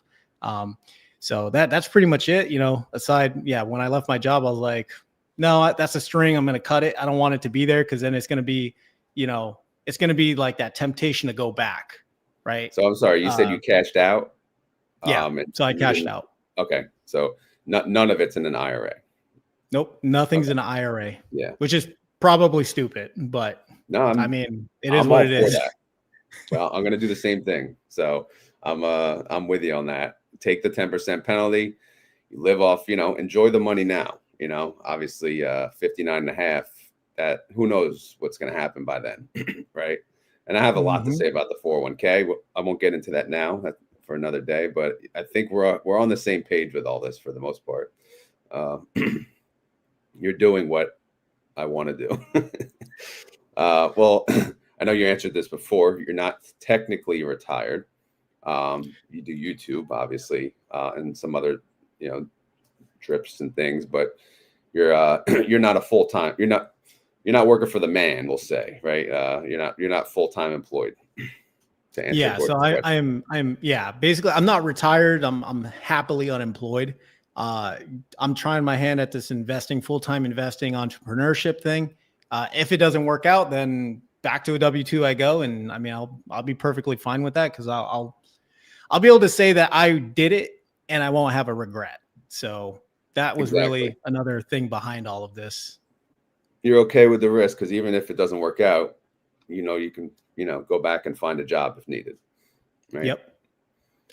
Speaker 2: So that's pretty much it, aside. Yeah. When I left my job, I was like, no, that's a string. I'm going to cut it. I don't want it to be there. Cause then it's going to be, it's going to be like that temptation to go back. Right.
Speaker 1: So I'm sorry, you said you cashed out.
Speaker 2: Yeah. So I cashed out.
Speaker 1: Okay. So none of it's in an IRA.
Speaker 2: Nope. Nothing's in an IRA.
Speaker 1: Yeah.
Speaker 2: Which is probably stupid, but
Speaker 1: no,
Speaker 2: it is what it is.
Speaker 1: Well, I'm going to do the same thing. So I'm with you on that. Take the 10% penalty, you live off, enjoy the money now, obviously 59.5, that who knows what's going to happen by then. Right. And I have a lot to say about the 401k. I won't get into that now for another day, but I think we're on the same page with all this for the most part. You're doing what I want to do. Well, I know you answered this before. You're not technically retired. You do YouTube, obviously, and some other, trips and things, but you're not a full-time, you're not working for the man, we'll say, right? You're not full-time employed. To answer
Speaker 2: so I'm basically I'm not retired. I'm happily unemployed. I'm trying my hand at this full-time investing entrepreneurship thing. If it doesn't work out, then back to a W-2 I go. And I'll be perfectly fine with that. Cause I'll be able to say that I did it and I won't have a regret. So that was really another thing behind all of this.
Speaker 1: You're okay with the risk. Cause even if it doesn't work out, you can, go back and find a job if needed. Right?
Speaker 2: Yep.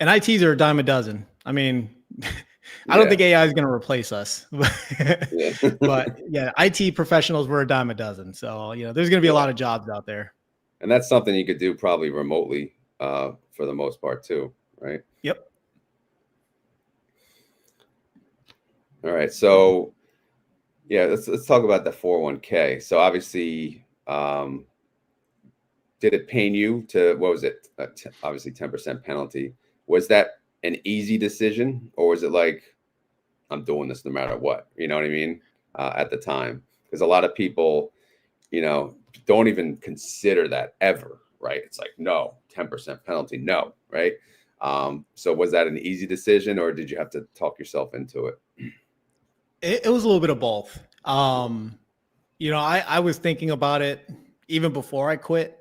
Speaker 2: And ITs are a dime a dozen. I don't think AI is going to replace us, but IT professionals were a dime a dozen. So, there's going to be a lot of jobs out there.
Speaker 1: And that's something you could do probably remotely for the most part too, right?
Speaker 2: Yep.
Speaker 1: All right. So yeah, let's talk about the 401k. So obviously, did it pain you to, what was it? Obviously 10% penalty. Was that an easy decision, or was it like, I'm doing this no matter what? You know what I mean? At the time, because a lot of people, don't even consider that ever, right? It's like, no, 10% penalty, no, right? So was that an easy decision, or did you have to talk yourself into it?
Speaker 2: It was a little bit of both. I was thinking about it even before I quit.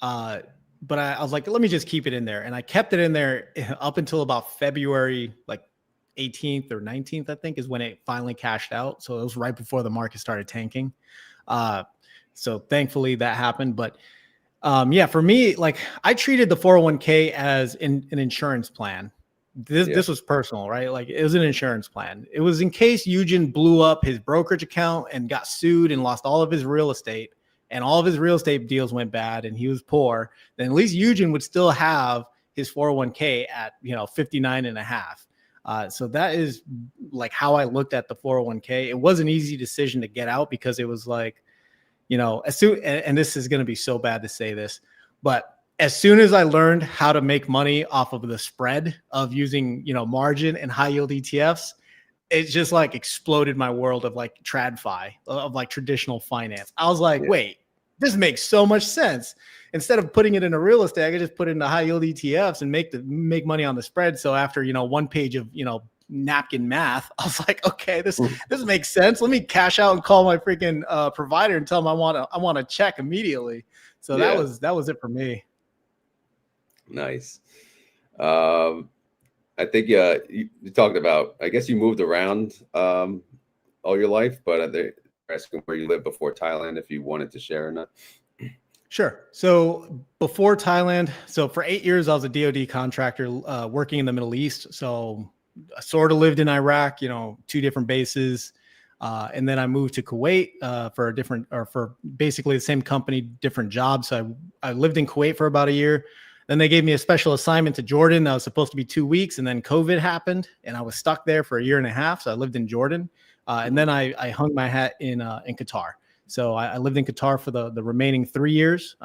Speaker 2: But I was like, let me just keep it in there. And I kept it in there up until about February, like 18th or 19th, I think, is when it finally cashed out. So it was right before the market started tanking. So thankfully that happened. But yeah, for me, like I treated the 401k as an insurance plan. This was personal, right? Like it was an insurance plan. It was in case Yujin blew up his brokerage account and got sued and lost all of his real estate, and all of his real estate deals went bad and he was poor, then at least Yujin would still have his 401k at 59 and a half. So that is like how I looked at the 401k. It was an easy decision to get out because it was like, as soon, and this is going to be so bad to say this, but as soon as I learned how to make money off of the spread of using, margin and high yield ETFs, it just like exploded my world of like TradFi, of like traditional finance. I was like, wait, this makes so much sense. Instead of putting it in a real estate, I could just put it in the high yield ETFs and make money on the spread. So after, one page of, napkin math, I was like, okay, this makes sense. Let me cash out and call my freaking provider and tell them I want a check immediately. So that was it for me.
Speaker 1: Nice. I think you talked about, I guess you moved around all your life, but they're asking where you lived before Thailand, if you wanted to share or not.
Speaker 2: Sure. So before Thailand, so for 8 years, I was a DoD contractor working in the Middle East. So I sort of lived in Iraq, 2 different bases. And then I moved to Kuwait for basically the same company, different jobs. So I lived in Kuwait for about a year. Then they gave me a special assignment to Jordan that was supposed to be 2 weeks. And then COVID happened and I was stuck there for a year and a half. So I lived in Jordan. And then I hung my hat in Qatar. So I lived in Qatar for the remaining 3 years.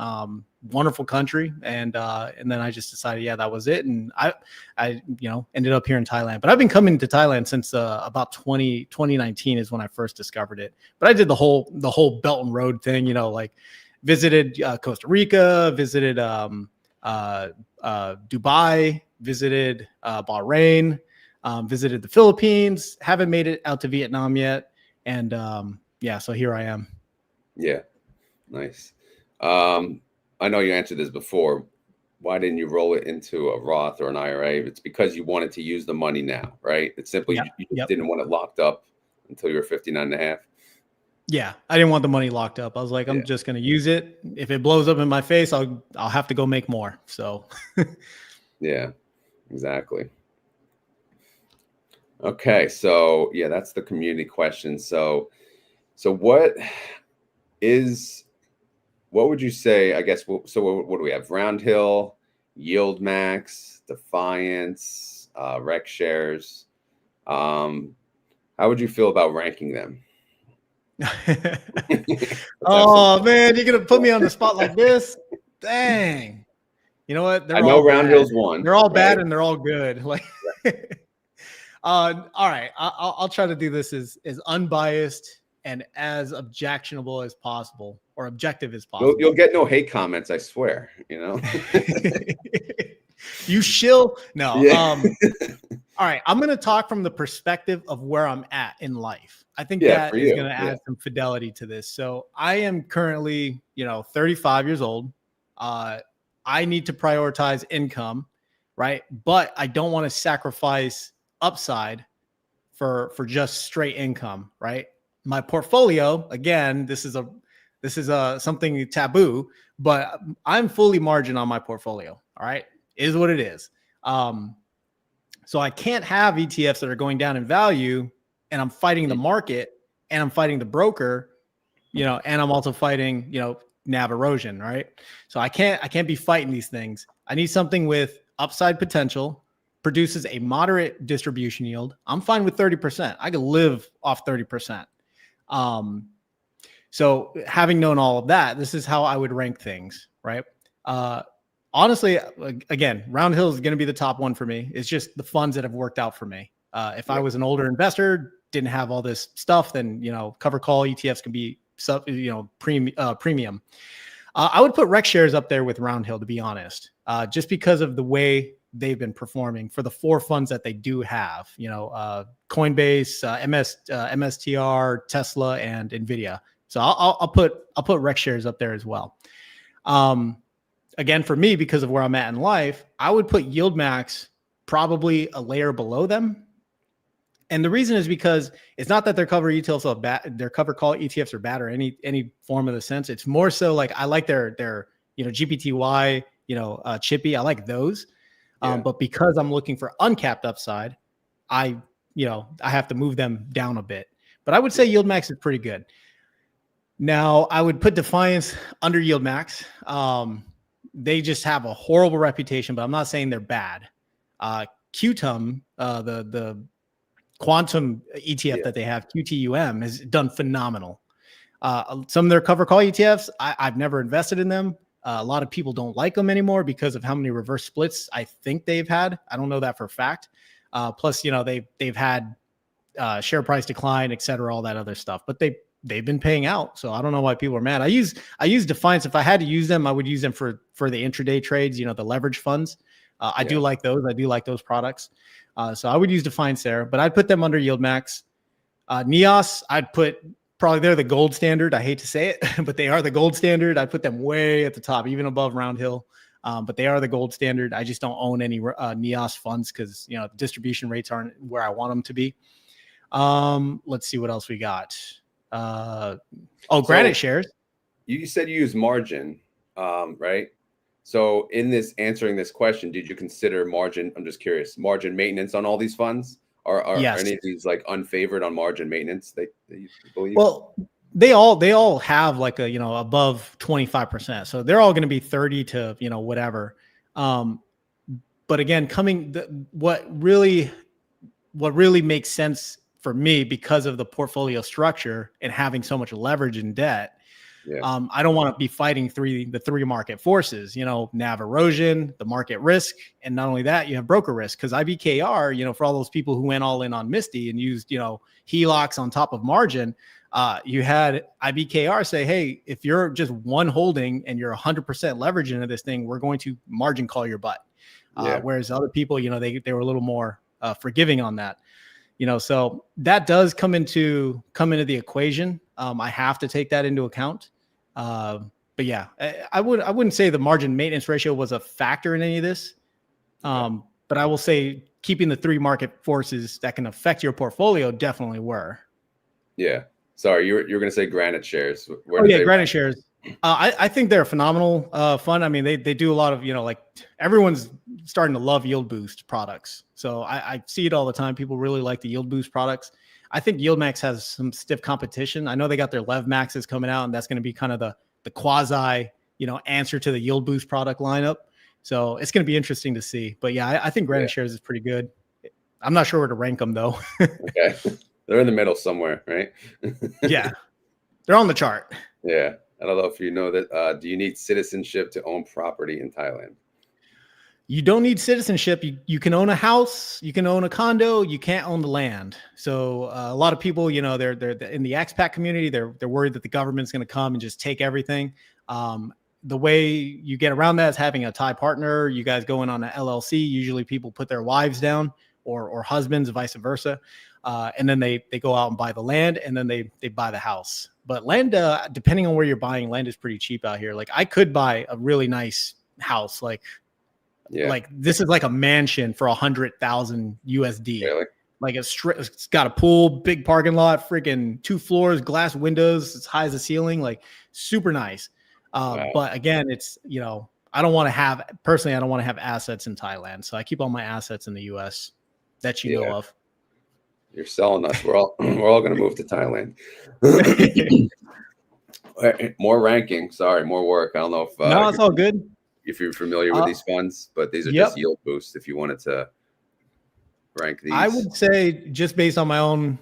Speaker 2: Wonderful country. And then I just decided, that was it. And I ended up here in Thailand. But I've been coming to Thailand since about 2019 is when I first discovered it. But I did the whole Belt and Road thing, like visited Costa Rica, visited Dubai, visited Bahrain, visited the Philippines, haven't made it out to Vietnam yet. And so here I am.
Speaker 1: Yeah. Nice. I know you answered this before. Why didn't you roll it into a Roth or an IRA? It's because you wanted to use the money now, right? It's simply you just didn't want it locked up until you were 59 and a half.
Speaker 2: Yeah, I didn't want the money locked up. I was like, I'm just going to use it. If it blows up in my face, I'll have to go make more. So
Speaker 1: yeah, exactly. Okay, so that's the community question. So what would you say, I guess, so what do we have? Roundhill, YieldMax, Defiance, Rec Shares. How would you feel about ranking them?
Speaker 2: Oh man, you're going to put me on the spot like this? Dang. You know what?
Speaker 1: I know Roundhill's one.
Speaker 2: They're all bad and they're all good. Like, all right. I'll try to do this as unbiased and as objectionable as possible, or objective as possible.
Speaker 1: You'll get no hate comments, I swear.
Speaker 2: You shill. No.
Speaker 1: Yeah.
Speaker 2: All right. I'm going to talk from the perspective of where I'm at in life. I think that is going to add some fidelity to this. So I am currently, 35 years old. I need to prioritize income, right? But I don't want to sacrifice upside for just straight income, right? My portfolio, again, this is something taboo, but I'm fully margined on my portfolio. All right. It is what it is. So I can't have ETFs that are going down in value and I'm fighting the market and I'm fighting the broker, and I'm also fighting, NAV erosion. Right. So I can't be fighting these things. I need something with upside potential, produces a moderate distribution yield. I'm fine with 30%. I could live off 30%. So having known all of that, this is how I would rank things, right? Honestly, again, Round Hill is going to be the top one for me. It's just the funds that have worked out for me. If I was an older investor, didn't have all this stuff, then, cover call ETFs can be premium. I would put Rec Shares up there with Round Hill, to be honest, just because of the way they've been performing for the 4 funds that they do have, Coinbase, MSTR, Tesla, and Nvidia. So I'll put Rec Shares up there as well. Again, for me, because of where I'm at in life, I would put YieldMax probably a layer below them. And the reason is because it's not that their cover ETFs are bad, their cover call ETFs are bad or any form of the sense. It's more so like I like their GPTY, Chippy. I like those. But because I'm looking for uncapped upside, I have to move them down a bit. But I would say YieldMax is pretty good. Now I would put Defiance under YieldMax. They just have a horrible reputation, but I'm not saying they're bad. QTUM, the quantum ETF that they have, QTUM, has done phenomenal. Some of their cover call ETFs, I've never invested in them. A lot of people don't like them anymore because of how many reverse splits I think they've had. I don't know that for a fact. Plus, they've had share price decline, et cetera, all that other stuff. But they've been paying out, so I don't know why people are mad. I use Defiance. If I had to use them, I would use them for the intraday trades. The leverage funds. I do like those. I do like those products. So I would use Defiance there, but I'd put them under YieldMax. NEOS, I'd put probably they're the gold standard. I hate to say it, but they are the gold standard. I'd put them way at the top, even above Round Hill. But they are the gold standard. I just don't own any NEOS funds because the distribution rates aren't where I want them to be. Let's see what else we got. Granite Shares.
Speaker 1: You said you use margin, right? So in answering this question, did you consider margin? I'm just curious, margin maintenance on all these funds? Are
Speaker 2: yes.
Speaker 1: Any of these like unfavored on margin maintenance? They believe?
Speaker 2: Well, they all have like a above 25%, so they're all going to be 30 to whatever. But again, what really makes sense for me because of the portfolio structure and having so much leverage and debt. I don't want to be fighting the three market forces, NAV erosion, the market risk. And not only that, you have broker risk because IBKR, for all those people who went all in on Misty and used, HELOCs on top of margin, you had IBKR say, hey, if you're just one holding and you're 100% leverage into this thing, we're going to margin call your butt. Whereas other people, they were a little more forgiving on that. So that does come into the equation. I have to take that into account. But yeah, I wouldn't say the margin maintenance ratio was a factor in any of this. But I will say keeping the 3 market forces that can affect your portfolio definitely were.
Speaker 1: Yeah. Sorry, you're going to say Granite Shares.
Speaker 2: Granite Shares. I think they're a phenomenal fund. I mean, they do a lot of, like everyone's starting to love Yield Boost products. So I see it all the time. People really like the Yield Boost products. I think YieldMax has some stiff competition. I know they got their LevMaxes coming out, and that's going to be kind of the quasi, answer to the Yield Boost product lineup. So it's going to be interesting to see. But yeah, I think Granite Shares is pretty good. I'm not sure where to rank them though.
Speaker 1: Okay, they're in the middle somewhere, right?
Speaker 2: Yeah, they're on the chart.
Speaker 1: Yeah, I don't know if you know that. Do you need citizenship to own property in Thailand?
Speaker 2: You don't need citizenship. You can own a house, you can own a condo, you can't own the land. So a lot of people, they're in the expat community. They're worried that the government's going to come and just take everything. The way you get around that is having a Thai partner. You guys go in on an LLC. Usually people put their wives down or husbands, vice versa. And then they go out and buy the land, and then they buy the house. But land, depending on where you're buying, land is pretty cheap out here. Like I could buy a really nice house, like this is like a mansion for 100,000 USD.
Speaker 1: Really?
Speaker 2: Like it's got a pool, big parking lot, freaking 2 floors, glass windows, as high as the ceiling, like super nice. Wow. But again, it's, I don't want to have assets in Thailand. So I keep all my assets in the US that you know of.
Speaker 1: You're selling us. We're all going to move to Thailand. More ranking. Sorry, more work. I don't know if
Speaker 2: no, it's all good.
Speaker 1: If you're familiar with these funds, but these are just Yield Boost. If you wanted to rank these?
Speaker 2: I would say just based on my own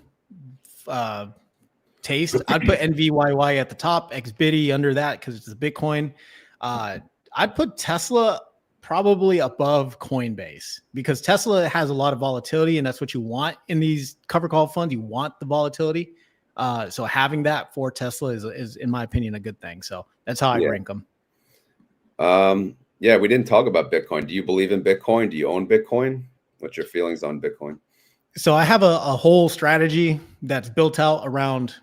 Speaker 2: taste, I'd put NVYY at the top, XBitty under that because it's a Bitcoin. I'd put Tesla probably above Coinbase because Tesla has a lot of volatility, and that's what you want in these cover call funds. You want the volatility. So having that for Tesla is in my opinion, a good thing. So that's how I rank them.
Speaker 1: Yeah, we didn't talk about Bitcoin. Do you believe in Bitcoin? Do you own Bitcoin? What's your feelings on Bitcoin?
Speaker 2: So I have a whole strategy that's built out around,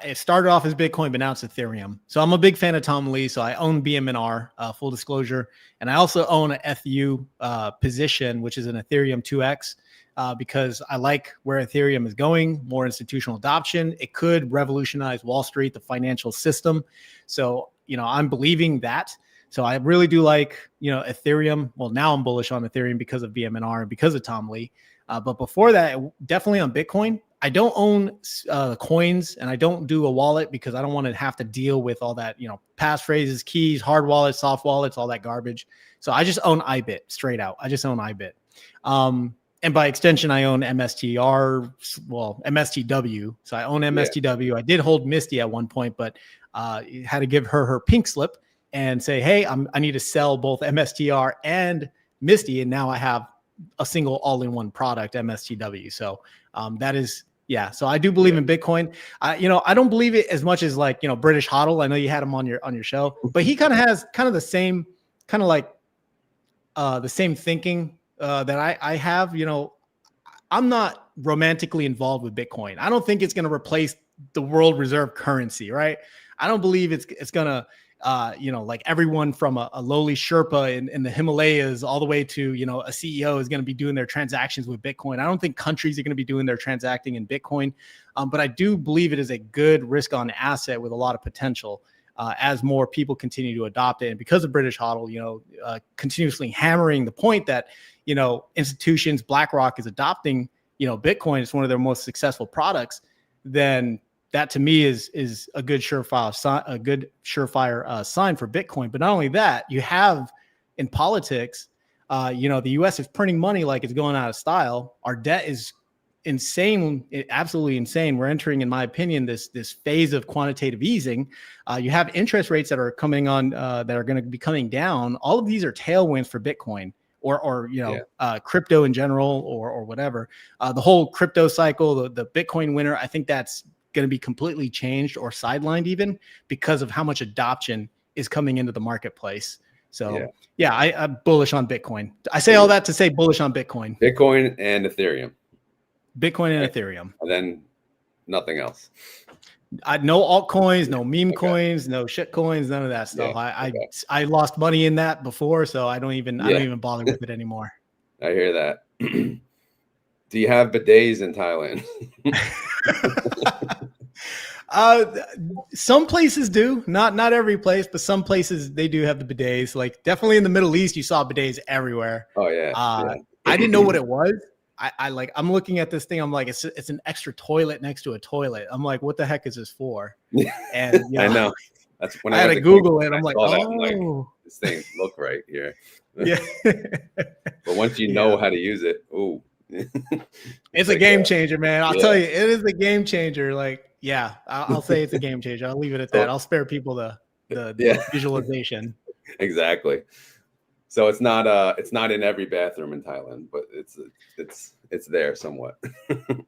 Speaker 2: it started off as Bitcoin, but now it's Ethereum. So I'm a big fan of Tom Lee. So I own BMNR, full disclosure. And I also own an FU position, which is an Ethereum 2X, because I like where Ethereum is going, more institutional adoption. It could revolutionize Wall Street, the financial system. So, I'm believing that. So I really do like, Ethereum. Well, now I'm bullish on Ethereum because of BMNR and because of Tom Lee. But before that, definitely on Bitcoin. I don't own coins, and I don't do a wallet because I don't want to have to deal with all that, passphrases, keys, hard wallets, soft wallets, all that garbage. So I just own IBIT straight out. I just own IBIT. And by extension, I own MSTW. So I own MSTW. Yeah. I did hold Misty at one point, but had to give her pink slip and say, hey, I need to sell both MSTR and Misty. And now I have a single all-in-one product, MSTW. So that is, so I do believe in Bitcoin. I don't believe it as much as British Hodl. I know you had him on your show, but he kind of has the same the same thinking that I have. I'm not romantically involved with Bitcoin. I don't think it's going to replace the world reserve currency, right? I don't believe it's going to, like everyone from a lowly Sherpa in the Himalayas all the way to, a CEO is going to be doing their transactions with Bitcoin. I don't think countries are going to be doing their transacting in Bitcoin. But I do believe it is a good risk on asset with a lot of potential as more people continue to adopt it. And because of British Hodl, continuously hammering the point that, institutions, BlackRock is adopting, Bitcoin is one of their most successful products, then that to me is a good surefire sign for Bitcoin. But not only that, you have in politics, the U.S. is printing money like it's going out of style. Our debt is insane, absolutely insane. We're entering, in my opinion, this phase of quantitative easing. You have interest rates that are coming on that are going to be coming down. All of these are tailwinds for Bitcoin. Or crypto in general, or whatever. The whole crypto cycle, the Bitcoin winter, I think that's going to be completely changed or sidelined even because of how much adoption is coming into the marketplace. So I'm bullish on Bitcoin. I say all that to say bullish on Bitcoin.
Speaker 1: Bitcoin and Ethereum.
Speaker 2: Bitcoin and Ethereum.
Speaker 1: And then nothing else.
Speaker 2: No altcoins, no meme coins, no shit coins, none of that stuff. I lost money in that before, so I don't even bother with it anymore.
Speaker 1: I hear that. Do you have bidets in Thailand?
Speaker 2: Some places do, not every place, but some places they do have the bidets. Like definitely in the Middle East, you saw bidets everywhere.
Speaker 1: Oh yeah.
Speaker 2: I didn't know what it was. I'm looking at this thing. I'm like, it's an extra toilet next to a toilet. I'm like, what the heck is this for? And
Speaker 1: I know. That's when
Speaker 2: I had to Google it. I'm like,
Speaker 1: this thing look right here.
Speaker 2: Yeah.
Speaker 1: But once you know how to use it,
Speaker 2: it's a game changer, man. I'll tell you, it is a game changer. Like, I'll say it's a game changer. I'll leave it at that. I'll spare people the visualization.
Speaker 1: Exactly. So it's not in every bathroom in Thailand, but it's there somewhat.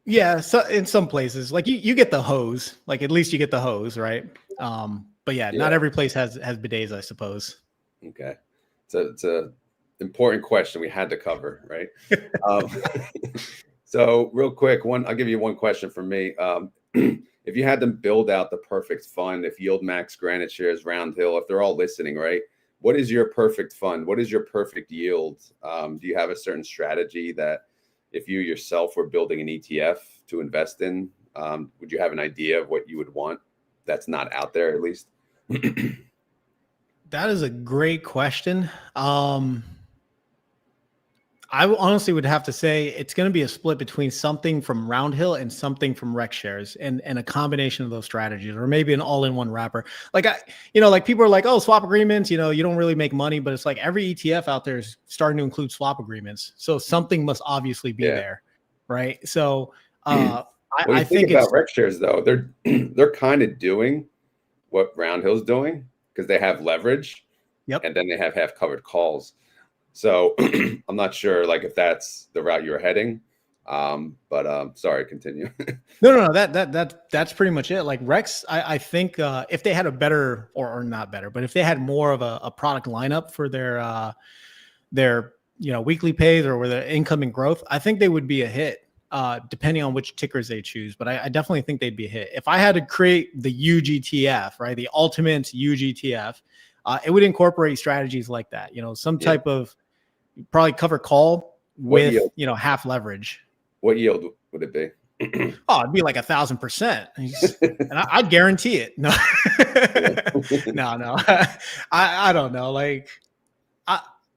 Speaker 2: Yeah, so in some places, like you get the hose, like at least you get the hose, right? But not every place has bidets, I suppose.
Speaker 1: Okay, so it's a important question we had to cover, right? So real quick, I'll give you one question from me. If you had them build out the perfect fund, if YieldMax, Granite Shares, Round Hill, if they're all listening, right? What is your perfect fund? What is your perfect yield? Do you have a certain strategy that if you yourself were building an ETF to invest in, would you have an idea of what you would want that's not out there at least?
Speaker 2: That is a great question. I honestly would have to say it's going to be a split between something from Round Hill and something from Rec Shares and a combination of those strategies, or maybe an all-in-one wrapper. Like like people are like, oh, swap agreements, you don't really make money, but it's like every ETF out there is starting to include swap agreements. So something must obviously be there. right? So
Speaker 1: Well, you
Speaker 2: I
Speaker 1: think
Speaker 2: think it's
Speaker 1: about rec shares though, they're they're kind of doing what Roundhill's doing because they have leverage
Speaker 2: yep.
Speaker 1: and then they have half covered calls. So I'm not sure like if that's the route you're heading. But sorry, continue.
Speaker 2: No. That's pretty much it. Like Rex, I think if they had a better or not better, but if they had more of a product lineup for their weekly pays or with their incoming growth, I think they would be a hit. Depending on which tickers they choose, but I definitely think they'd be a hit. If I had to create the UGTF, right, the ultimate UGTF, it would incorporate strategies like that. Some
Speaker 1: Yeah.
Speaker 2: type of probably cover call
Speaker 1: What
Speaker 2: with
Speaker 1: yield?
Speaker 2: half leverage.
Speaker 1: What yield would it be?
Speaker 2: Oh, it'd be like 1,000%, and I guarantee it. No, no. I don't know. Like,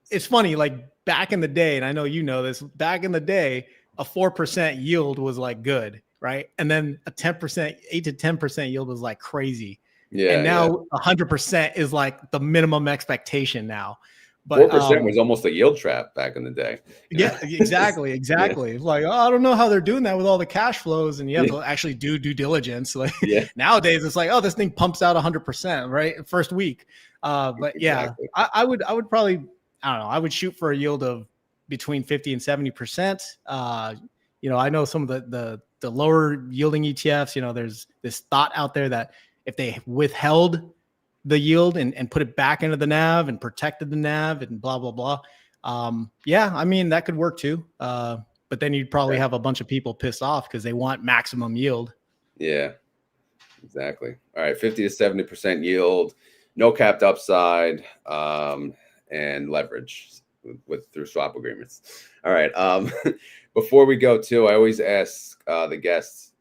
Speaker 2: it's funny. Like back in the day, and I know you know this. Back in the day, a 4% yield was like good, right? And then a 10%, 8 to 10% yield was like crazy. And
Speaker 1: Yeah.
Speaker 2: now 100% is like the minimum expectation now. But
Speaker 1: 4% was almost a yield trap back in the day.
Speaker 2: yeah, exactly.
Speaker 1: Yeah.
Speaker 2: Like, oh, I don't know how they're doing that with all the cash flows, and you have
Speaker 1: Yeah.
Speaker 2: to actually do due diligence. Like
Speaker 1: Yeah.
Speaker 2: nowadays, it's like, oh, this thing pumps out 100%, right? First week. But yeah,
Speaker 1: Exactly.
Speaker 2: I would probably, I don't know, I would shoot for a yield of between 50 and 70%. I know some of the lower yielding ETFs. There's this thought out there that if they withheld the yield and put it back into the NAV and protected the NAV and blah, blah, blah. Yeah, I mean, that could work too. But then you'd probably have a bunch of people pissed off because they want maximum yield.
Speaker 1: Yeah, exactly. All right, 50 to 70% yield, no capped upside, and leverage through swap agreements. All right. Before we go too, I always ask the guests.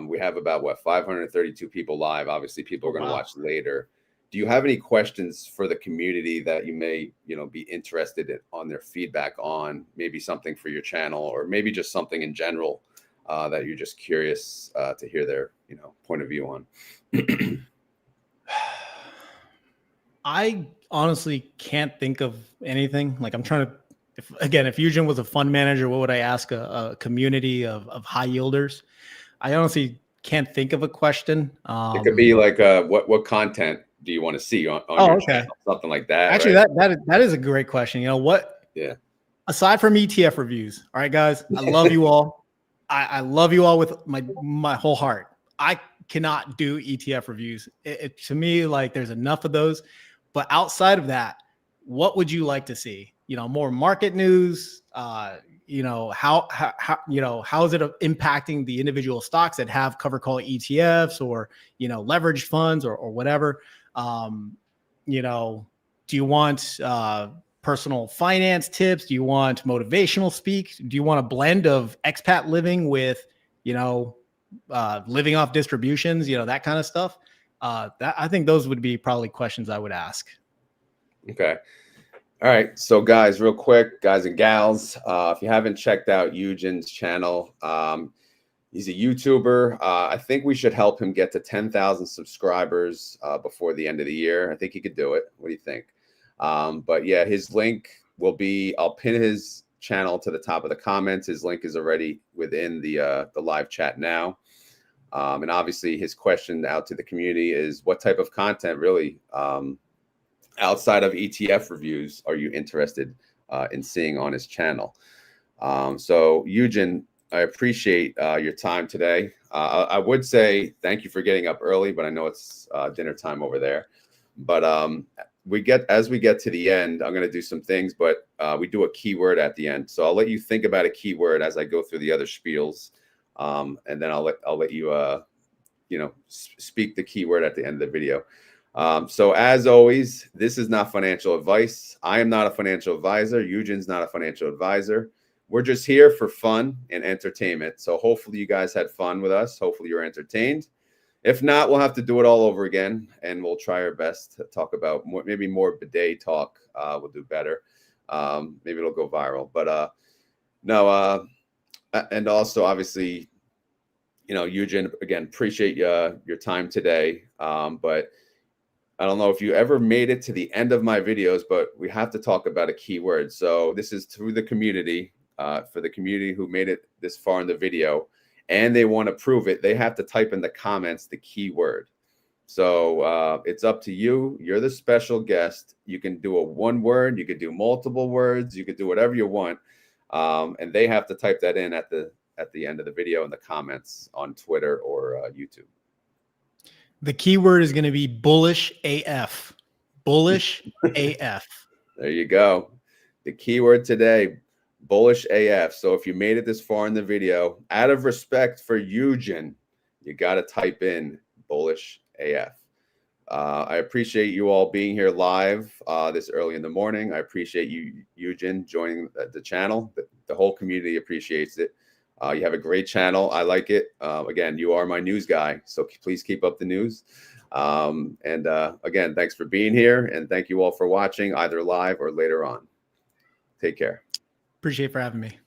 Speaker 1: We have about 532 people live. Obviously, people are going to watch later. Do you have any questions for the community that you may, be interested in on their feedback on, maybe something for your channel or maybe just something in general that you're just curious to hear their, point of view on?
Speaker 2: I honestly can't think of anything. Like I'm trying to, if Yujin was a fund manager, what would I ask a community of high yielders? I honestly can't think of a question.
Speaker 1: It could be like, what content do you want to see on your channel? Something like that.
Speaker 2: Actually,
Speaker 1: right?
Speaker 2: that is a great question. What?
Speaker 1: Yeah.
Speaker 2: Aside from ETF reviews, all right, guys, I love you all. I love you all with my whole heart. I cannot do ETF reviews. To me, like there's enough of those. But outside of that, what would you like to see? More market news. How is it impacting the individual stocks that have cover call ETFs or leveraged funds or whatever? Do you want personal finance tips? Do you want motivational speak? Do you want a blend of expat living with living off distributions? That kind of stuff. I think those would be probably questions I would ask.
Speaker 1: Okay. All right. So guys, real quick, guys and gals, if you haven't checked out Yujin's channel, he's a YouTuber. I think we should help him get to 10,000 subscribers before the end of the year. I think he could do it. What do you think? But yeah, his link will be, I'll pin his channel to the top of the comments. His link is already within the live chat now. And obviously his question out to the community is, what type of content really outside of ETF reviews are you interested in seeing on his channel? So Yujin, I appreciate your time today. I would say thank you for getting up early, but I know it's dinner time over there. But as we get to the end, I'm going to do some things, but we do a keyword at the end. So I'll let you think about a keyword as I go through the other spiels, and then I'll let you speak the keyword at the end of the video. So as always, this is not financial advice. I am not a financial advisor. Yujin's not a financial advisor. We're just here for fun and entertainment. So hopefully you guys had fun with us. Hopefully you're entertained. If not, we'll have to do it all over again, and we'll try our best to talk about maybe more bidet talk. We'll do better. Maybe it'll go viral. But no, and also obviously, Yujin, again, appreciate your time today. But I don't know if you ever made it to the end of my videos, but we have to talk about a keyword. So this is through the community, for the community who made it this far in the video and they want to prove it, they have to type in the comments the keyword. So it's up to you. You're the special guest. You can do a one word, you could do multiple words, you could do whatever you want. And they have to type that in at the end of the video in the comments on Twitter or YouTube.
Speaker 2: The keyword is going to be bullish AF. Bullish AF.
Speaker 1: There you go. The keyword today, bullish AF. So if you made it this far in the video, out of respect for Yujin, you got to type in bullish AF. I appreciate you all being here live this early in the morning. I appreciate you, Yujin, joining the channel. The whole community appreciates it. You have a great channel. I like it. Again, you are my news guy, so please keep up the news. Again, thanks for being here, and thank you all for watching either live or later on. Take care.
Speaker 2: Appreciate for having me.